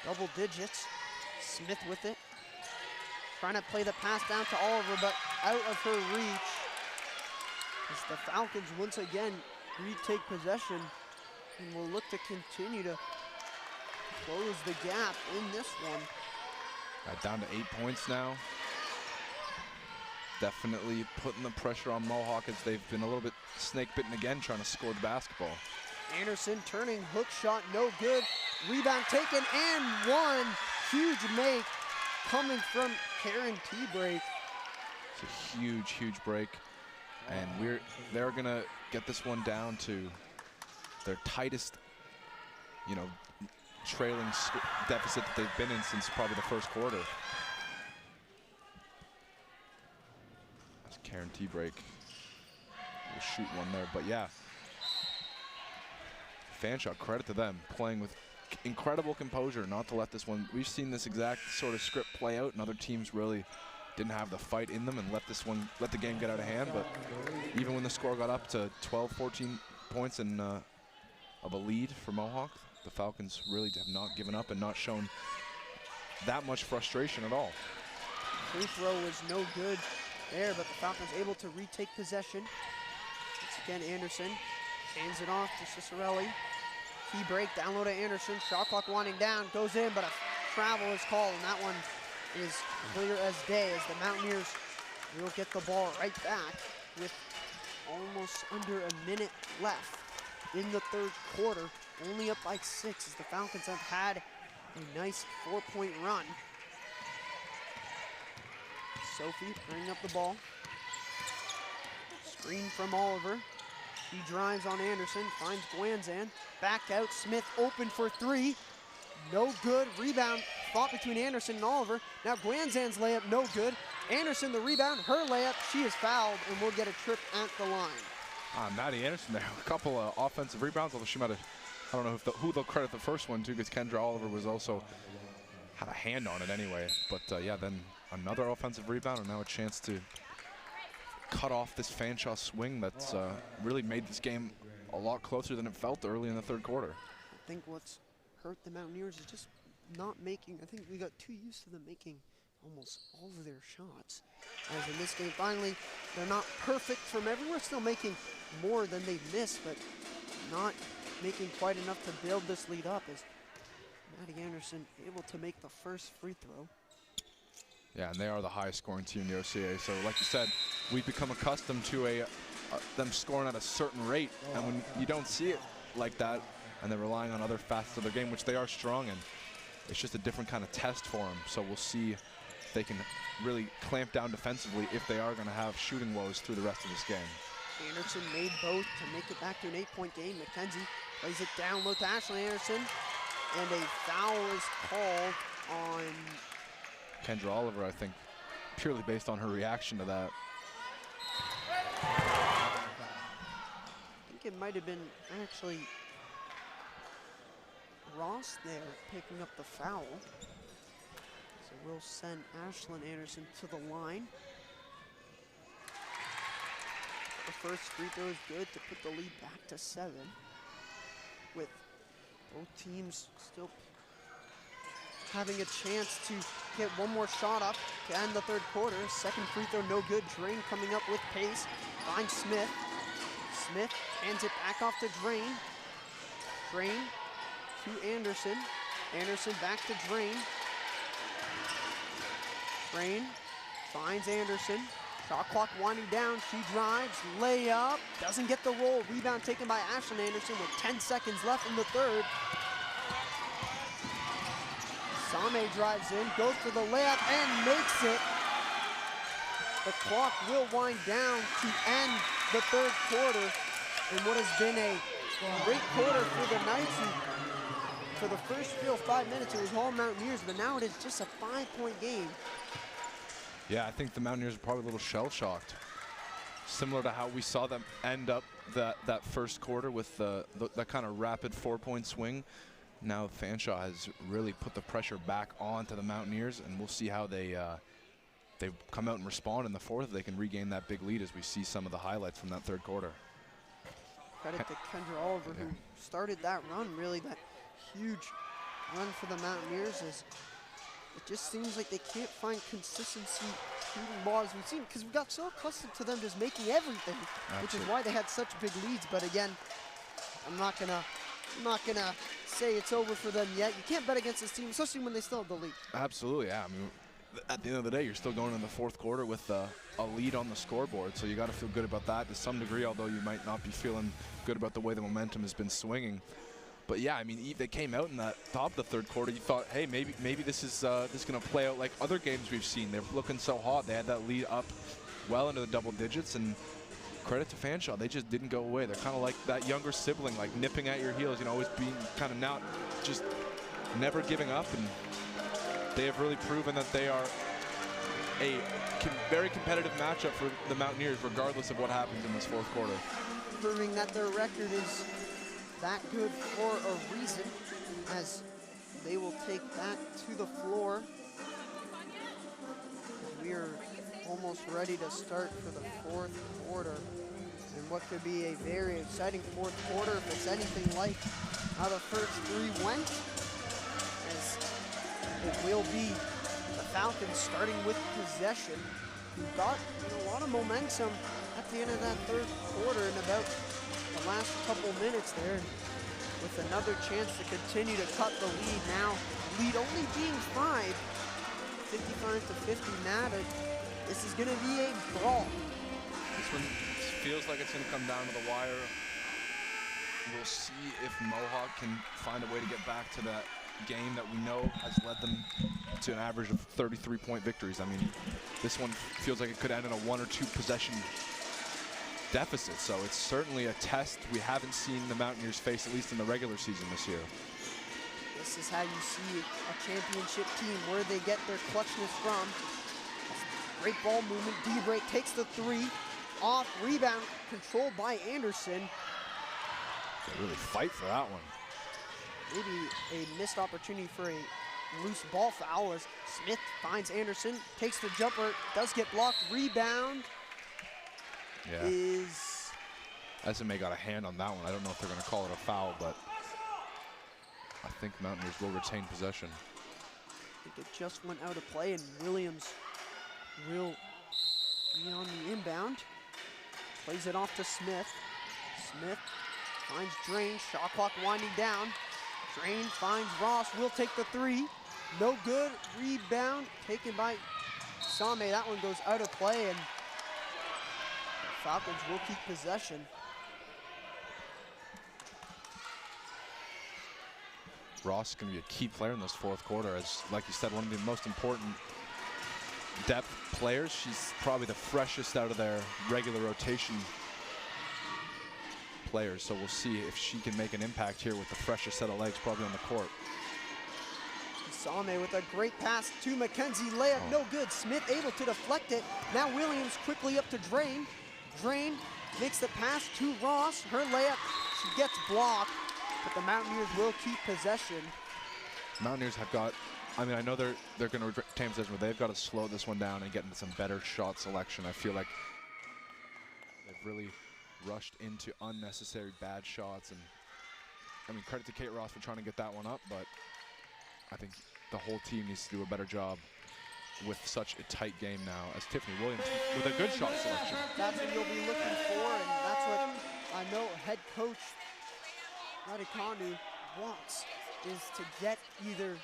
double digits. Smith with it. Trying to play the pass down to Oliver, but out of her reach. As the Falcons once again retake possession and will look to continue to close the gap in this one. Down to 8 points now. Definitely putting the pressure on Mohawk as they've been a little bit snake bitten again, trying to score the basketball. Anderson turning, hook shot, no good. Rebound taken and one. Huge make coming from Karen T-Break. It's a huge, huge break. And they're gonna get this one down to their tightest, trailing deficit that they've been in since probably the first quarter. That's Karen T-Break will shoot one there, but yeah. Fanshawe, credit to them, playing with incredible composure not to let this one. We've seen this exact sort of script play out, and other teams really didn't have the fight in them and let the game get out of hand. But even when the score got up to 12, 14 points and of a lead for Mohawk, the Falcons really have not given up and not shown that much frustration at all. Free throw was no good there, but the Falcons able to retake possession. Once again, Anderson hands it off to Cicerelli. Key break, down low to Anderson. Shot clock winding down, goes in, but a travel is called, and that one is clear as day as the Mountaineers will get the ball right back with almost under a minute left in the third quarter. Only up by 6 as the Falcons have had a nice 4-point run. Sophie bringing up the ball. Screen from Oliver. He drives on Anderson, finds Guanzan. Back out, Smith open for 3. No good, rebound fought between Anderson and Oliver. Now Guanzan's layup, no good. Anderson the rebound, her layup, she is fouled and will get a trip at the line. Maddie Anderson there, a couple of offensive rebounds, although she might have, I don't know if who they'll credit the first one to, because Kendra Oliver was also had a hand on it anyway. But yeah, then another offensive rebound, and now a chance to cut off this Fanshawe swing that's really made this game a lot closer than it felt early in the third quarter. I think what's hurt the Mountaineers is just not making, I think we got too used to them making almost all of their shots. As in this game, finally, they're not perfect from everywhere, still making more than they've missed, but not making quite enough to build this lead up, as Maddie Anderson able to make the first free throw. Yeah, and they are the highest scoring team in the OCAA. So like you said, we've become accustomed to them scoring at a certain rate. And when you don't see it like that, and they're relying on other facets of their game, which they are strong in, it's just a different kind of test for them. So we'll see if they can really clamp down defensively if they are going to have shooting woes through the rest of this game. Anderson made both to make it back to an 8-point game. McKenzie plays it down low to Ashley Anderson, and a foul is called on Kendra Oliver, I think, purely based on her reaction to that. I think it might have been actually Ross there picking up the foul. So we'll send Ashlyn Anderson to the line. The first free throw is good to put the lead back to 7, with both teams still having a chance to get one more shot up to end the third quarter. Second free throw, no good. Drain coming up with pace. Finds Smith. Smith hands it back off to Drain. Drain to Anderson. Anderson back to Drain. Drain finds Anderson. Shot clock winding down. She drives, layup, doesn't get the roll. Rebound taken by Ashlyn Anderson with 10 seconds left in the third. Same drives in, goes for the layup, and makes it. The clock will wind down to end the third quarter in what has been a great quarter for the Knights. For the first 5 minutes, it was all Mountaineers, but now it is just a 5-point game. Yeah, I think the Mountaineers are probably a little shell-shocked. Similar to how we saw them end up that first quarter with that kind of rapid 4-point swing. Now Fanshawe has really put the pressure back onto the Mountaineers, and we'll see how they come out and respond in the fourth if they can regain that big lead, as we see some of the highlights from that third quarter. Credit to Kendra Oliver, who started that run, really that huge run for the Mountaineers, as it just seems like they can't find consistency shooting balls we've seen, because we got so accustomed to them just making everything, which is why they had such big leads. But again, I'm not gonna say it's over for them yet. You can't bet against this team, especially when they still have the lead. Absolutely, yeah. I mean, at the end of the day, you're still going in the fourth quarter with a lead on the scoreboard, so you got to feel good about that to some degree, although you might not be feeling good about the way the momentum has been swinging. But yeah, I mean, they came out in that top of the third quarter. You thought, hey, maybe this is going to play out like other games we've seen. They're looking so hot. They had that lead up well into the double digits, and credit to Fanshawe, they just didn't go away. They're kind of like that younger sibling, like nipping at your heels, always being kind of not just never giving up, and they have really proven that they are a very competitive matchup for the Mountaineers, regardless of what happens in this fourth quarter. Proving that their record is that good for a reason, as they will take that to the floor. We are almost ready to start for the fourth quarter, and what could be a very exciting fourth quarter if it's anything like how the first three went, as it will be the Falcons starting with possession, who got a lot of momentum at the end of that third quarter in about the last couple minutes there, with another chance to continue to cut the lead. Now, lead only being 5, 55 to 50 now. This is going to be a brawl. This one feels like it's going to come down to the wire. We'll see if Mohawk can find a way to get back to that game that we know has led them to an average of 33-point victories. I mean, this one feels like it could end in a 1 or 2 possession deficit, so it's certainly a test we haven't seen the Mountaineers face, at least in the regular season this year. This is how you see a championship team, where they get their clutchness from. Great ball movement. D-Break takes the 3, off, rebound controlled by Anderson. They really fight for that one. Maybe a missed opportunity for a loose ball foul as Smith finds Anderson, takes the jumper, does get blocked, rebound is... SMA got a hand on that one. I don't know if they're gonna call it a foul, but I think Mountaineers will retain possession. I think it just went out of play and Williams will be on the inbound. Plays it off to Smith. Smith finds Drain, shot clock winding down. Drain finds Ross, will take the three. No good, rebound taken by Same. That one goes out of play and the Falcons will keep possession. Ross is going to be a key player in this fourth quarter as, like you said, one of the most important depth players. She's probably the freshest out of their regular rotation players, so we'll see if she can make an impact here with the freshest set of legs probably on the court. Same with a great pass to Mackenzie, layup no good. Smith able to deflect it. Now Williams quickly up to Drain. Drain makes the pass to Ross. Her layup, she gets blocked, but the Mountaineers will keep possession. Mountaineers have got, I mean, I know they're going to retain possession, but they've got to slow this one down and get into some better shot selection. I feel like they've really rushed into unnecessary bad shots, and I mean, credit to Kate Ross for trying to get that one up, but I think the whole team needs to do a better job with such a tight game now as Tiffany Williams with a good shot selection. That's what you'll be looking for, and that's what I know head coach Radikanu wants, is to get either,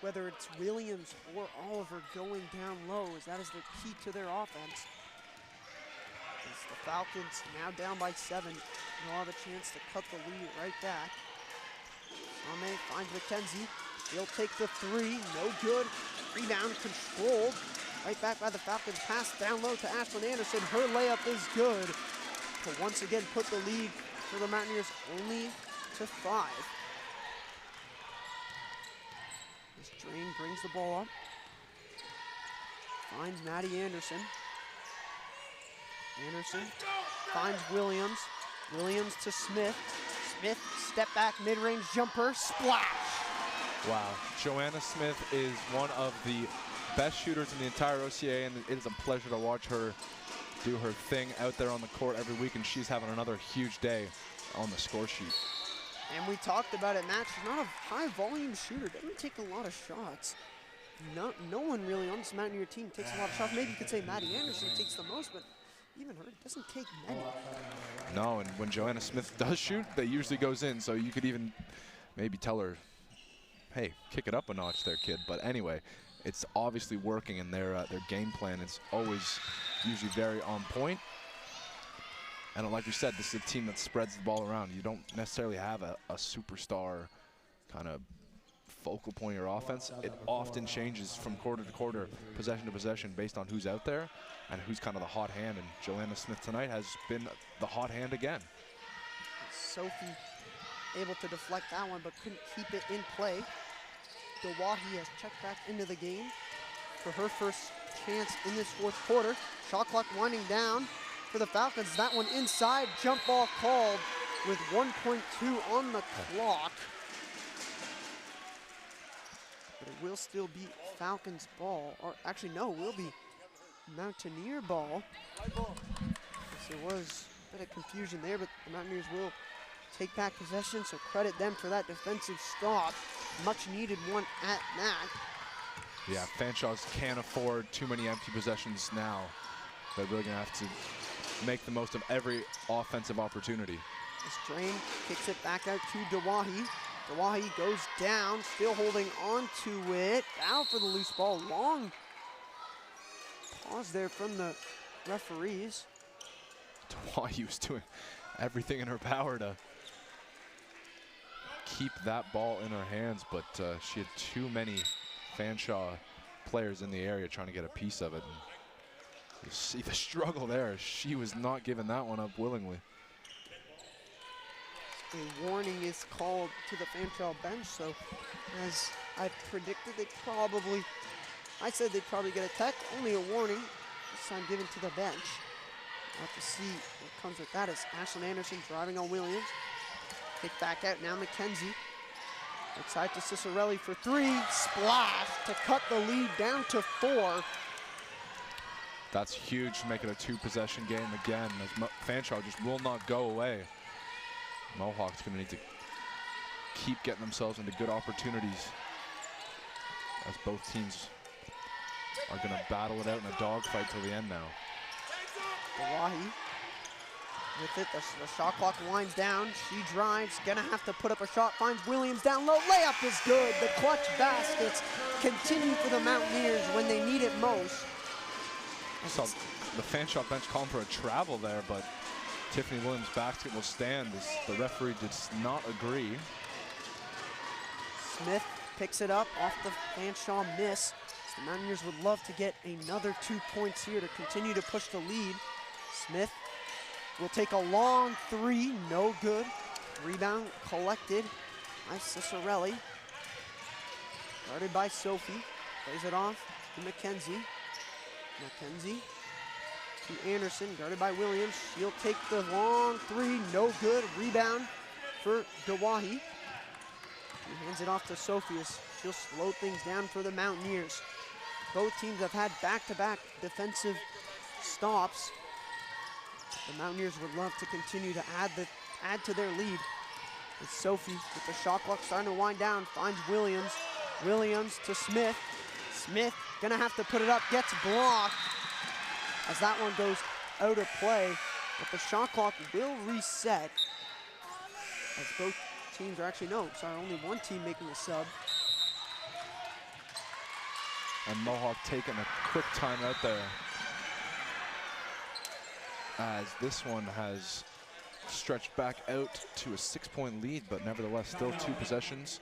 whether it's Williams or Oliver going down low, as that is the key to their offense. As the Falcons now down by 7, they'll have a chance to cut the lead right back. Same finds Mackenzie. He'll take the three, no good. Rebound controlled. Right back by the Falcons. Pass down low to Ashlyn Anderson. Her layup is good to once again put the lead for the Mountaineers only to 5. This Drain brings the ball up. Finds Maddie Anderson. Anderson finds Williams. Williams to Smith. Smith, step back, mid-range jumper, splash. Wow, Joanna Smith is one of the best shooters in the entire OCAA, and it is a pleasure to watch her do her thing out there on the court every week, and she's having another huge day on the score sheet. And we talked about it, Matt. She's not a high-volume shooter. Doesn't take a lot of shots. No one really on this Mountaineer team takes a lot of shots. Maybe you could say Maddie Anderson takes the most, but even her doesn't take many. No, and when Joanna Smith does shoot, that usually goes in, so you could even maybe tell her, hey, kick it up a notch there, kid. But anyway, it's obviously working, and their game plan is always usually very on point. And like you said, this is a team that spreads the ball around. You don't necessarily have a superstar kind of focal point of your offense. It often changes from quarter to quarter, possession to possession, based on who's out there and who's kind of the hot hand. And Joanna Smith tonight has been the hot hand again. Sophie able to deflect that one, but couldn't keep it in play. Dawahi has checked back into the game for her first chance in this fourth quarter. Shot clock winding down for the Falcons. That one inside, jump ball called with 1.2 on the clock. But it will still be Falcons ball, or actually no, it will be Mountaineer ball. There was a bit of confusion there, but the Mountaineers will take back possession, so credit them for that defensive stop. Much needed one at that. Yeah, Fanshawe's can't afford too many empty possessions now. They're really gonna have to make the most of every offensive opportunity. Drain kicks it back out to Dawahi. Dawahi goes down, still holding on to it. Out for the loose ball. Long pause there from the referees. Dawahi was doing everything in her power to keep that ball in her hands, but she had too many Fanshawe players in the area trying to get a piece of it. And you see the struggle there. She was not giving that one up willingly. A warning is called to the Fanshawe bench, so as I predicted, I said they'd probably get a tech, only a warning, this time given to the bench. Have to see what comes with that as Ashlyn Anderson driving on Williams. Kick back out now, McKenzie. Outside to Cicerelli for 3. Splash to cut the lead down to 4. That's huge, make it a 2-possession game again, as Fanshawe just will not go away. Mohawk's gonna need to keep getting themselves into good opportunities as both teams are gonna battle it out in a dogfight till the end now. Wahi with it, the shot clock winds down. She drives, gonna have to put up a shot, finds Williams down low. Layup is good. The clutch baskets continue for the Mountaineers when they need it most. So the Fanshawe bench calling for a travel there, but Tiffany Williams' basket will stand as the referee does not agree. Smith picks it up off the Fanshawe miss. The Mountaineers would love to get another 2 points here to continue to push the lead. Smith will take a long 3, no good. Rebound collected by Cicerelli. Guarded by Sophie, plays it off to McKenzie. McKenzie to Anderson, guarded by Williams. She'll take the long 3, no good. Rebound for Dawahi. She hands it off to Sophie as she'll slow things down for the Mountaineers. Both teams have had back-to-back defensive stops. The Mountaineers would love to continue to add to their lead. It's Sophie with the shot clock starting to wind down, finds Williams. Williams to Smith. Smith gonna have to put it up, gets blocked as that one goes out of play. But the shot clock will reset as both teams are actually, no, sorry, only one team making a sub. And Mohawk taking a quick timeout there, as this one has stretched back out to a 6-point lead, but nevertheless still 2 possessions.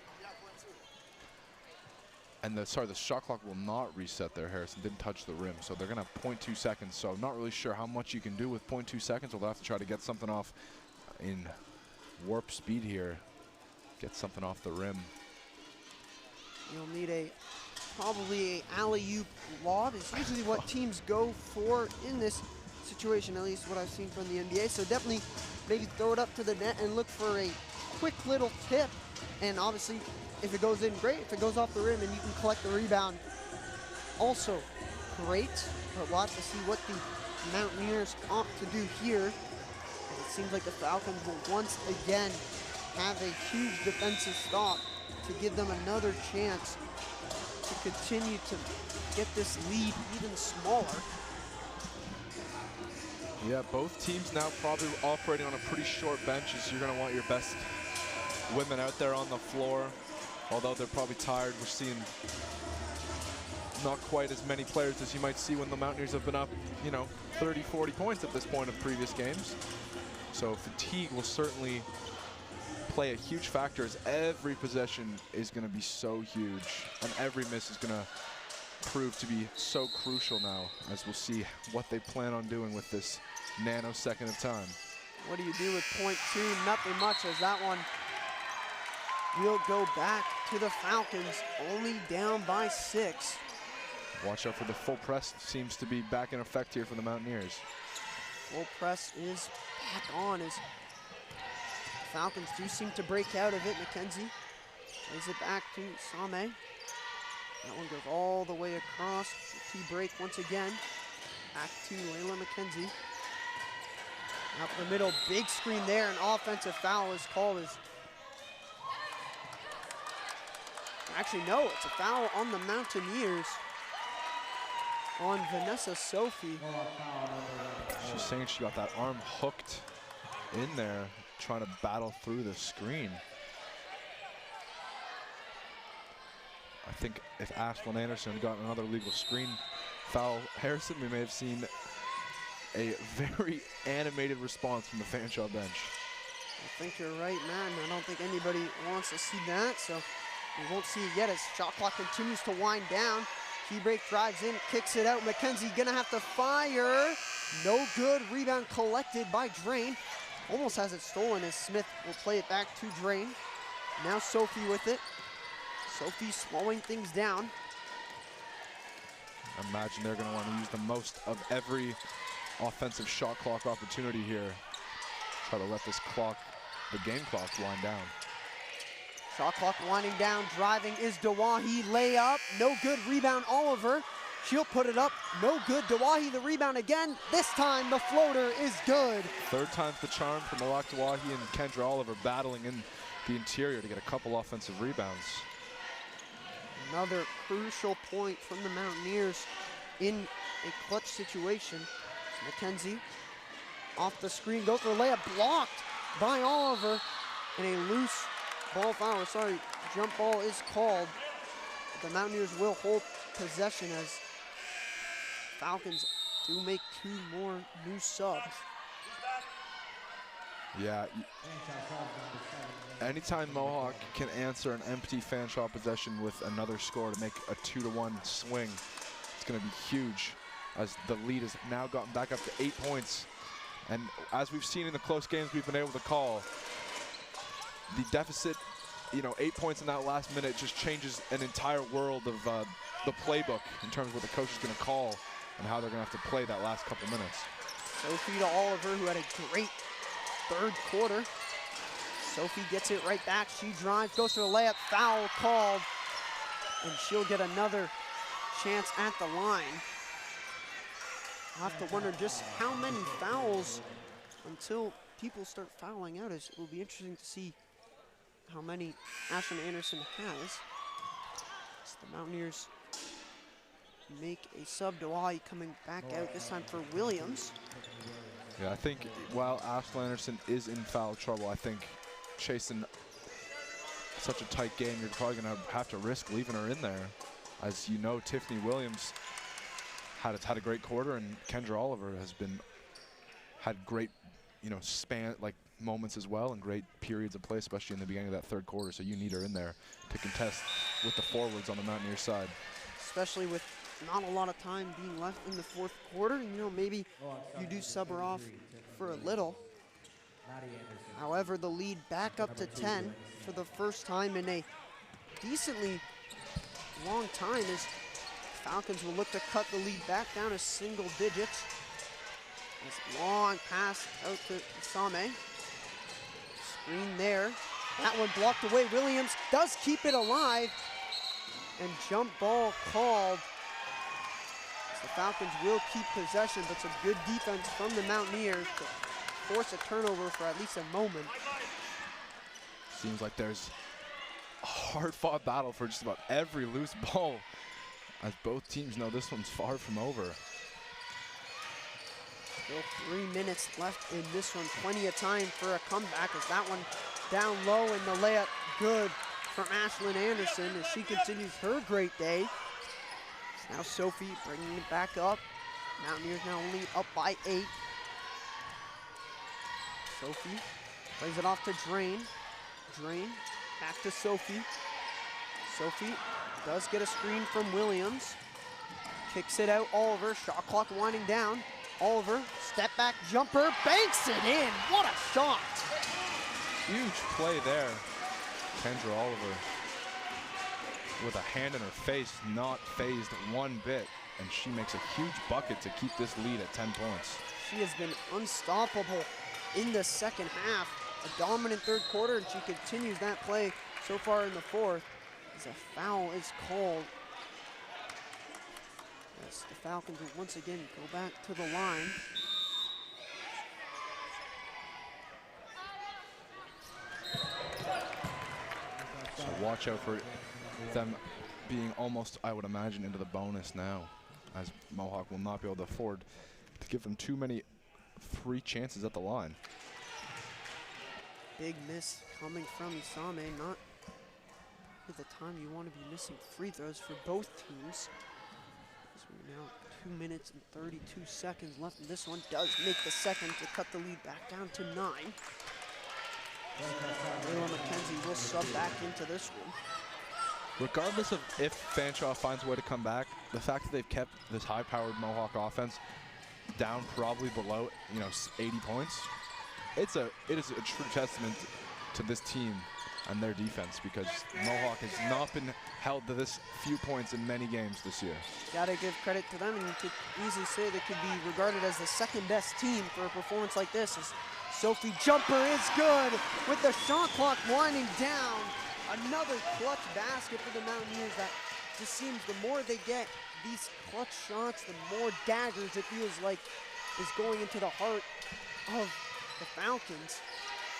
And the shot clock will not reset there. Harrison didn't touch the rim, so they're gonna have 0.2 seconds. So I'm not really sure how much you can do with 0.2 seconds. We'll have to try to get something off in warp speed here. Get something off the rim. You'll need probably a alley-oop lob is usually what teams go for in this situation, at least what I've seen from the NBA. So definitely maybe throw it up to the net and look for a quick little tip. And obviously, if it goes in, great. If it goes off the rim and you can collect the rebound, also great. But we'll have to see what the Mountaineers opt to do here. And it seems like the Falcons will once again have a huge defensive stop to give them another chance to continue to get this lead even smaller. Yeah, both teams now probably operating on a pretty short bench, as you're going to want your best women out there on the floor. Although they're probably tired, we're seeing not quite as many players as you might see when the Mountaineers have been up, 30, 40 points at this point of previous games. So fatigue will certainly play a huge factor, as every possession is going to be so huge, and every miss is going to prove to be so crucial now, as we'll see what they plan on doing with this nanosecond of time. What do you do with 0.2? Nothing much, as that one will go back to the Falcons, only down by 6. Watch out for the full press, seems to be back in effect here for the Mountaineers. Full press is back on as Falcons do seem to break out of it. McKenzie plays it back to Same. That one goes all the way across. The key break once again. Back to Layla McKenzie. Up the middle, big screen there. An offensive foul is called. Actually, no, it's a foul on the Mountaineers on Vanessa Sophie. She's saying she got that arm hooked in there, trying to battle through the screen. I think if Ashlyn Anderson had gotten another legal screen foul, Harrison, we may have seen a very animated response from the Fanshawe bench. I think you're right, man. I don't think anybody wants to see that, so we won't see it yet as shot clock continues to wind down. Key break drives in, kicks it out. McKenzie gonna have to fire. No good. Rebound collected by Drain. Almost has it stolen as Smith will play it back to Drain. Now Sophie with it. Sophie slowing things down. I imagine they're going to want to use the most of every offensive shot clock opportunity here. Try to let this clock, the game clock, wind down. Shot clock winding down, driving is Dawahi, layup, no good, rebound Oliver. She'll put it up, no good, Dawahi the rebound again. This time the floater is good. Third time's the charm for Mohawk Dawahi and Kendra Oliver battling in the interior to get a couple offensive rebounds. Another crucial point from the Mountaineers in a clutch situation. Mackenzie off the screen, goes for a layup, blocked by Oliver, and a loose ball foul, jump ball is called. The Mountaineers will hold possession as Falcons do make 2 more new subs. Yeah, anytime Mohawk can answer an empty Fanshawe possession with another score to make a 2-to-1 swing, it's going to be huge, as the lead has now gotten back up to 8 points. And as we've seen in the close games we've been able to call, the deficit, 8 points in that last minute just changes an entire world of the playbook in terms of what the coach is going to call and how they're going to have to play that last couple minutes. Sophie to Oliver, who had a great third quarter. Sophie gets it right back. She drives, goes for the layup, foul called, and she'll get another chance at the line. I'll have to wonder just how many fouls until people start fouling out. It will be interesting to see how many Ashlyn Anderson has. As the Mountaineers make a sub. Dawahi coming back out, this time for Williams. Yeah, I think while Ashlyn Anderson is in foul trouble, I think chasing such a tight game, you're probably going to have to risk leaving her in there. As you know, Tiffany Williams had a great quarter, and Kendra Oliver has had great, span moments as well, and great periods of play, especially in the beginning of that third quarter. So you need her in there to contest with the forwards on the Mountaineers side. Especially with not a lot of time being left in the fourth quarter. Maybe you do sub her off for a little. However, the lead back up to 10 for the first time in a decently long time, as Falcons will look to cut the lead back down to single digits. This long pass out to Same. Screen there. That one blocked away. Williams does keep it alive. And jump ball called. So the Falcons will keep possession, but some good defense from the Mountaineers to force a turnover for at least a moment. Seems like there's a hard-fought battle for just about every loose ball, as both teams know this one's far from over. Still 3 minutes left in this one. Plenty of time for a comeback, as that one down low and the layup good from Ashlyn Anderson as she continues her great day. Now Sophie bringing it back up. Mountaineers now only up by 8. Sophie plays it off to Drain. Drain back to Sophie. Sophie does get a screen from Williams. Kicks it out, Oliver. Shot clock winding down. Oliver, step back jumper, banks it in. What a shot! Huge play there. Kendra Oliver with a hand in her face, not phased one bit, and she makes a huge bucket to keep this lead at 10 points. She has been unstoppable in the second half. A dominant third quarter, and she continues that play so far in the fourth. As a foul is called. Yes, the Falcons will once again go back to the line. So watch out for them being almost, I would imagine, into the bonus now, as Mohawk will not be able to afford to give them too many free chances at the line. Big miss coming from Isame, not at the time you want to be missing free throws for both teams. As we're now 2 minutes and 32 seconds left, and this one does make the second to cut the lead back down to 9. Layla McKenzie will sub back into this one. Regardless of if Fanshawe finds a way to come back, the fact that they've kept this high-powered Mohawk offense down probably below 80 points, it is a true testament to this team and their defense, because Mohawk has not been held to this few points in many games this year. Gotta give credit to them, and you could easily say they could be regarded as the second best team for a performance like this. As Sophie jumper is good with the shot clock winding down. Another clutch basket for the Mountaineers. That just seems the more they get these clutch shots, the more daggers it feels like is going into the heart of the Falcons.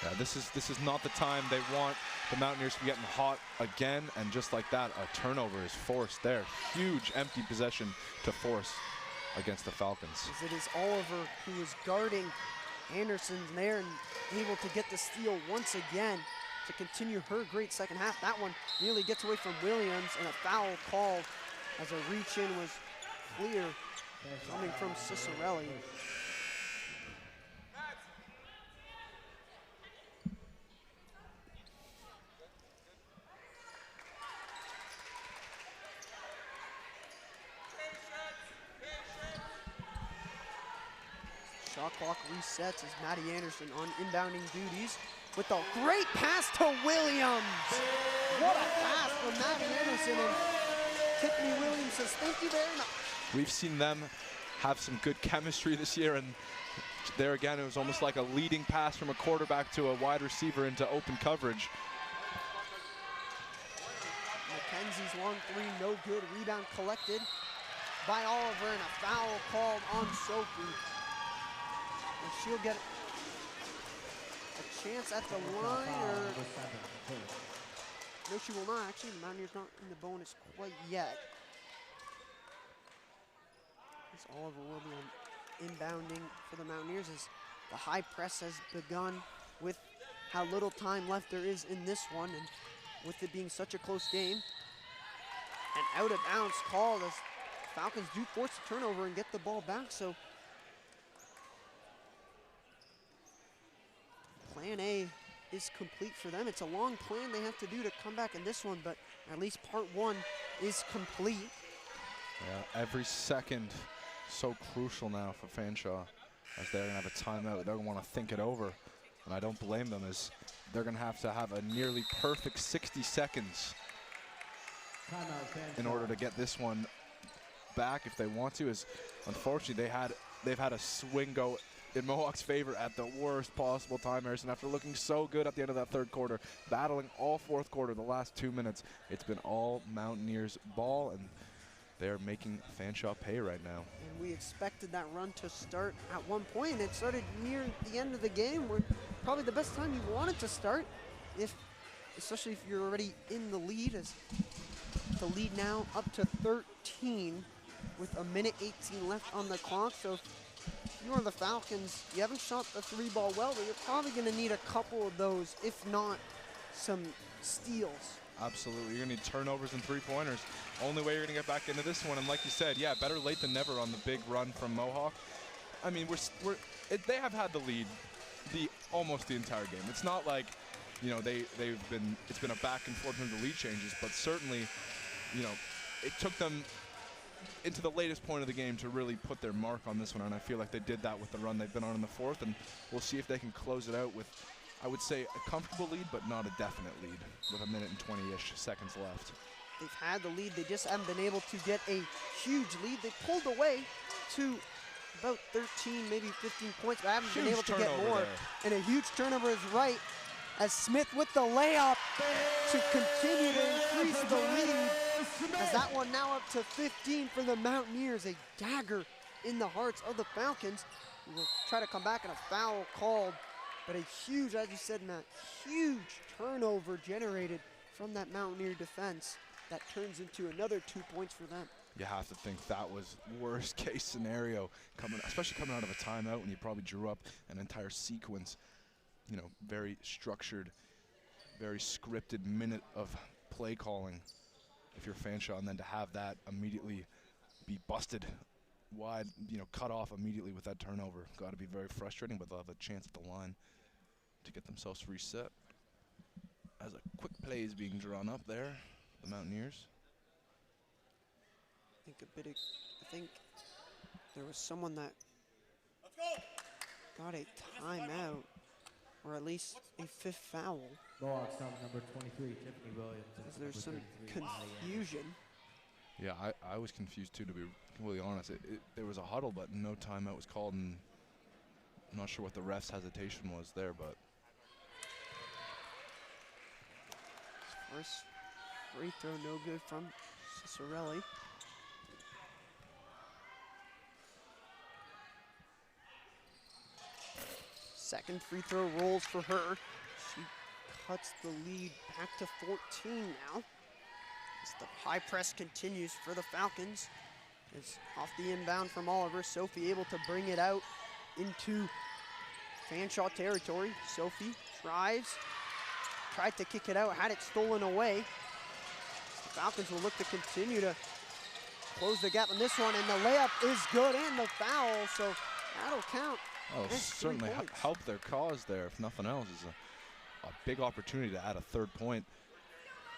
Yeah, this is not the time they want the Mountaineers to be getting hot again, and just like that, a turnover is forced there. Huge empty possession to force against the Falcons. As it is Oliver who is guarding Anderson there and able to get the steal once again to continue her great second half. That one nearly gets away from Williams, and a foul called as a reach-in was clear coming from Cicerelli. Shot clock resets as Maddie Anderson on inbounding duties with a great pass to Williams. What a pass from Maddie Anderson, and Tiffany Williams says thank you very much. We've seen them have some good chemistry this year, and there again it was almost like a leading pass from a quarterback to a wide receiver into open coverage. Mackenzie's long three, no good. Rebound collected by Oliver, and a foul called on Sophie. And she'll get a chance at the line, or no, she will not. Actually, the Mountaineers not in the bonus quite yet. As Oliver will be on inbounding for the Mountaineers as the high press has begun with how little time left there is in this one, and with it being such a close game. An out of bounds call as Falcons do force a turnover and get the ball back, so plan A is complete for them. It's a long plan they have to do to come back in this one, but at least part one is complete. Yeah, every second so crucial now for Fanshawe, as they're gonna have a timeout. They're gonna want to think it over, and I don't blame them, as they're gonna have to have a nearly perfect 60 seconds in order to get this one back if they want to. As unfortunately they've had a swing go in Mohawk's favor at the worst possible time, Harrison. After looking so good at the end of that third quarter, battling all fourth quarter, the last 2 minutes, it's been all Mountaineers ball, and they're making Fanshawe pay right now. And we expected that run to start at one point, and it started near the end of the game, where probably the best time you want it to start, especially if you're already in the lead, as the lead now up to 13 with a minute 18 left on the clock. So if you are the Falcons, you haven't shot the three ball well, but you're probably gonna need a couple of those, if not some steals. Absolutely, you're gonna need turnovers and three-pointers. Only way you're gonna get back into this one, and like you said, yeah, better late than never on the big run from Mohawk. I mean, they have had the lead almost the entire game. It's not like, you know, it's been a back and forth in the lead changes, but certainly, you know, it took them into the latest point of the game to really put their mark on this one, and I feel like they did that with the run they've been on in the fourth, and we'll see if they can close it out with, I would say, a comfortable lead, but not a definite lead, with a minute and 20-ish seconds left. They've had the lead, they just haven't been able to get a huge lead. They pulled away to about 13, maybe 15 points, but haven't been able to get more. There. And a huge turnover is right, as Smith with the layup to continue to increase the lead, as that one now up to 15 for the Mountaineers. A dagger in the hearts of the Falcons, who will try to come back, and a foul called, but a huge, as you said, Matt, huge turnover generated from that Mountaineer defense that turns into another 2 points for them. You have to think that was worst case scenario, especially coming out of a timeout when you probably drew up an entire sequence, you know, very structured, very scripted minute of play calling if you're Fanshawe, and then to have that immediately be busted wide, you know, cut off immediately with that turnover. Got to be very frustrating, but they'll have a chance at the line to get themselves reset. As a quick play is being drawn up there, the Mountaineers. I think there was someone that got a timeout or at least a 5th foul. Mohawk sub number 23, Tiffany Williams. Because there's some 33, confusion. Yeah, I was confused too, to be completely honest. There was a huddle, but no timeout was called, and I'm not sure what the ref's hesitation was there, but. First free throw, no good from Cicerelli. Second free throw rolls for her. She cuts the lead back to 14 now. As the high press continues for the Falcons. It's off the inbound from Oliver. Sophie able to bring it out into Fanshawe territory. Sophie drives, tried to kick it out, had it stolen away. The Falcons will look to continue to close the gap on this one, and the layup is good and the foul, so that'll count. Oh, certainly help their cause there, if nothing else. Is a big opportunity to add a 3rd point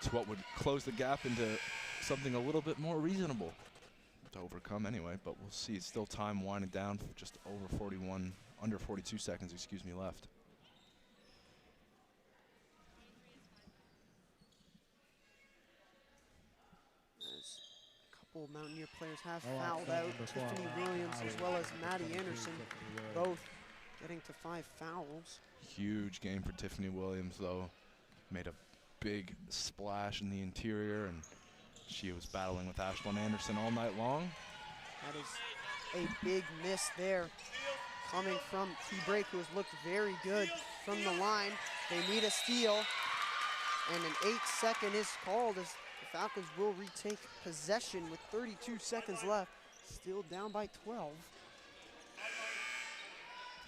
to what would close the gap into something a little bit more reasonable to overcome anyway, but we'll see. It's still time winding down, just under 42 seconds, excuse me, left. As a couple Mountaineer players have fouled out, Tiffany Williams as well as Maddie Anderson, both getting to 5 fouls. Huge game for Tiffany Williams, though. Made a big splash in the interior, and she was battling with Ashlyn Anderson all night long. That is a big miss there, coming from T-Break, who has looked very good from the line. They need a steal, and an 8-second is called as the Falcons will retake possession with 32 seconds left, still down by 12.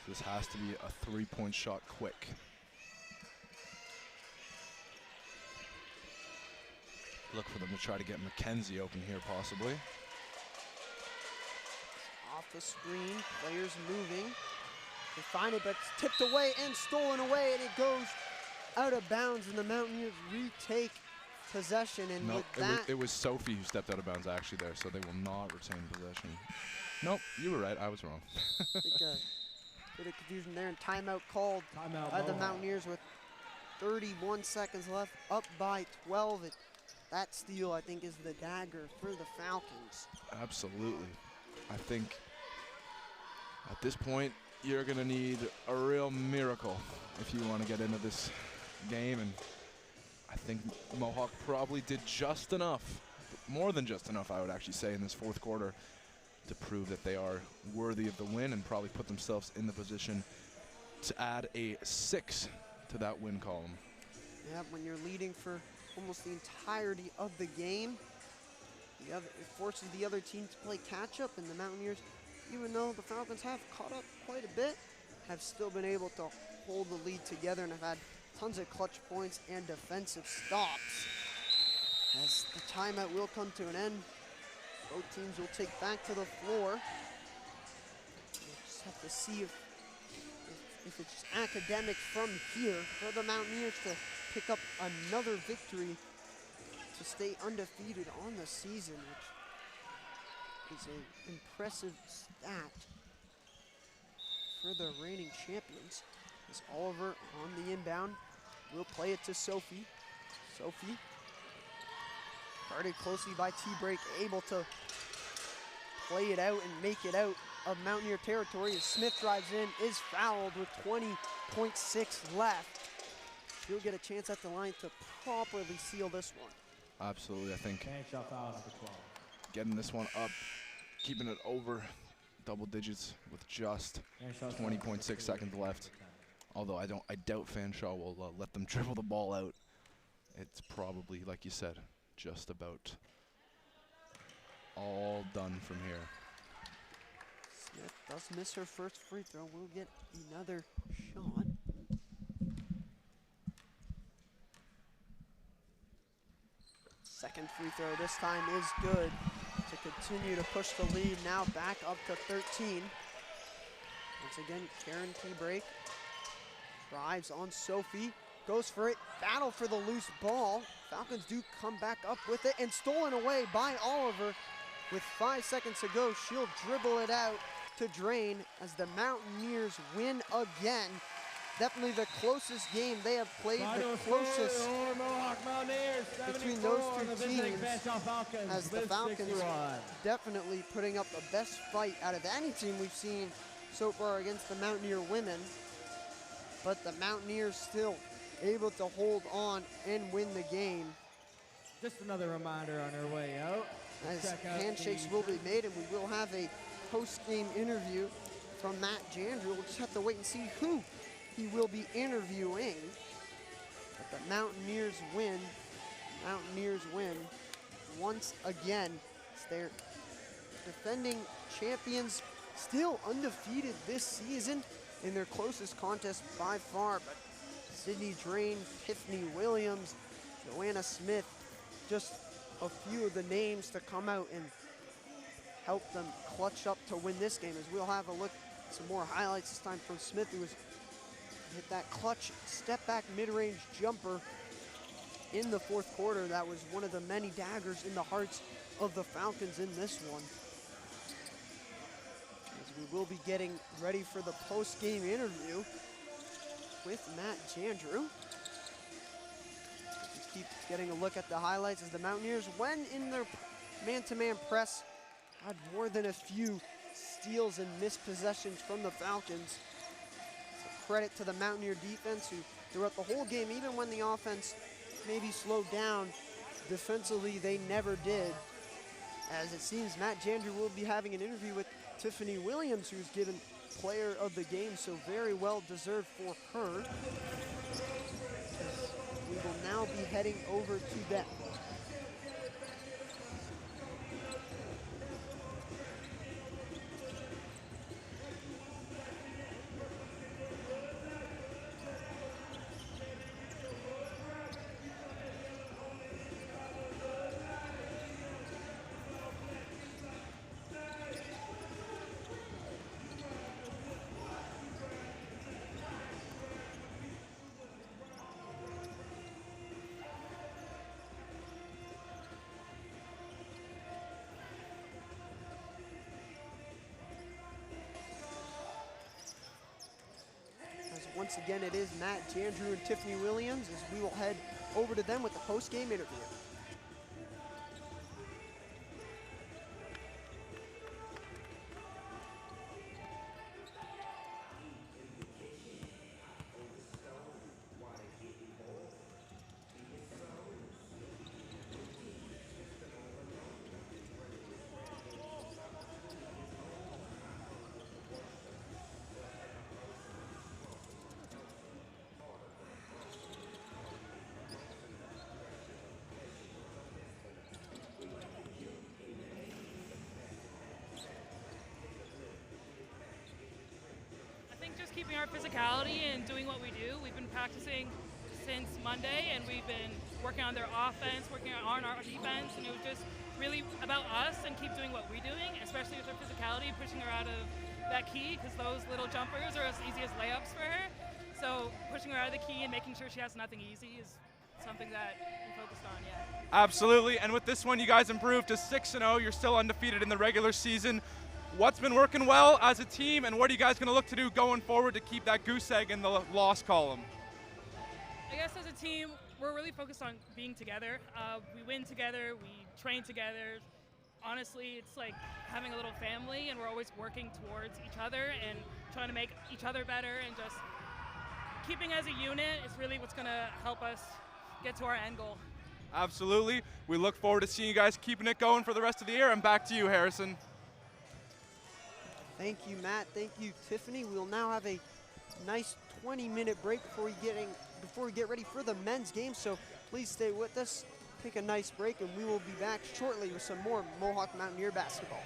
This has to be a 3-point shot quick. Look for them to try to get Mackenzie open here, possibly. Off the screen, players moving. They find it, but it's tipped away and stolen away, and it goes out of bounds, and the Mountaineers retake possession. And nope, with that, it was Sophie who stepped out of bounds actually there, so they will not retain possession. Nope, you were right, I was wrong. I think bit of confusion there, and timeout called by the Mountaineers with 31 seconds left, up by 12. That steal, I think, is the dagger for the Falcons. Absolutely. I think at this point, you're going to need a real miracle if you want to get into this game. And I think Mohawk probably did just enough, more than just enough, I would actually say, in this 4th quarter to prove that they are worthy of the win and probably put themselves in the position to add a 6 to that win column. Yeah, when you're leading for almost the entirety of the game, it forces the other team to play catch-up, and the Mountaineers, even though the Falcons have caught up quite a bit, have still been able to hold the lead together and have had tons of clutch points and defensive stops. As the timeout will come to an end, both teams will take back to the floor. We'll just have to see if it's academic from here for the Mountaineers to pick up another victory to stay undefeated on the season, which is an impressive stat for the reigning champions. As Oliver on the inbound will play it to Sophie. Sophie, guarded closely by T-Break, able to play it out and make it out of Mountaineer territory as Smith drives in, is fouled with 20.6 left. She'll get a chance at the line to properly seal this one. Absolutely, I think Fanshawe foul number 12. getting this one up, keeping it over double digits with just 20.6 seconds left. Although I doubt Fanshawe will let them dribble the ball out. It's probably, like you said, just about all done from here. Smith does miss her first free throw. We'll get another shot. Second free throw this time is good to continue to push the lead, now back up to 13. Once again, Karen T-Break drives on Sophie, goes for it, battle for the loose ball. Falcons do come back up with it, and stolen away by Oliver. With 5 seconds to go, she'll dribble it out to drain as the Mountaineers win again definitely the closest game they have played, the closest Mohawk Mountaineers, between those two teams, Fanshawe Falcons, as the Falcons definitely putting up the best fight out of any team we've seen so far against the Mountaineer women. But the Mountaineers still able to hold on and win the game. Just another reminder on our way out. As handshakes will be made, and we will have a post-game interview from Matt Jandrew. We'll just have to wait and see who he will be interviewing. But the Mountaineers win. Mountaineers win once again. It's their defending champions, still undefeated this season in their closest contest by far. But Sydney Drain, Tiffany Williams, Joanna Smith, just a few of the names to come out and help them clutch up to win this game. As we'll have a look at some more highlights this time from Smith, who was hit that clutch step back mid-range jumper in the fourth quarter. That was one of the many daggers in the hearts of the Falcons in this one. As we will be getting ready for the post-game interview with Matt Jandrew. Keep getting a look at the highlights as the Mountaineers, when in their man-to-man press, had more than a few steals and missed possessions from the Falcons. So credit to the Mountaineer defense, who throughout the whole game, even when the offense maybe slowed down, defensively they never did. As it seems Matt Jandrew will be having an interview with Tiffany Williams, who's given player of the game, so very well deserved for her. We will now be heading over to them. Once again, it is Matt Jandrew and Tiffany Williams, as we will head over to them with the post-game interview. Just keeping our physicality and doing what we do. We've been practicing since Monday, and we've been working on their offense, working on our defense, and it was just really about us and keep doing what we're doing, especially with her physicality, pushing her out of that key, because those little jumpers are as easy as layups for her. So pushing her out of the key and making sure she has nothing easy is something that we focused on, yeah. Absolutely, and with this one, you guys improved to 6-0. You're still undefeated in the regular season. What's been working well as a team, and what are you guys going to look to do going forward to keep that goose egg in the loss column? I guess as a team, we're really focused on being together. We win together, we train together. Honestly, it's like having a little family, and we're always working towards each other and trying to make each other better, and just keeping as a unit is really what's going to help us get to our end goal. Absolutely. We look forward to seeing you guys keeping it going for the rest of the year, and back to you, Harrison. Thank you, Matt. Thank you, Tiffany. We'll now have a nice 20-minute break before we get ready for the men's game. So please stay with us, take a nice break, and we will be back shortly with some more Mohawk Mountaineer basketball.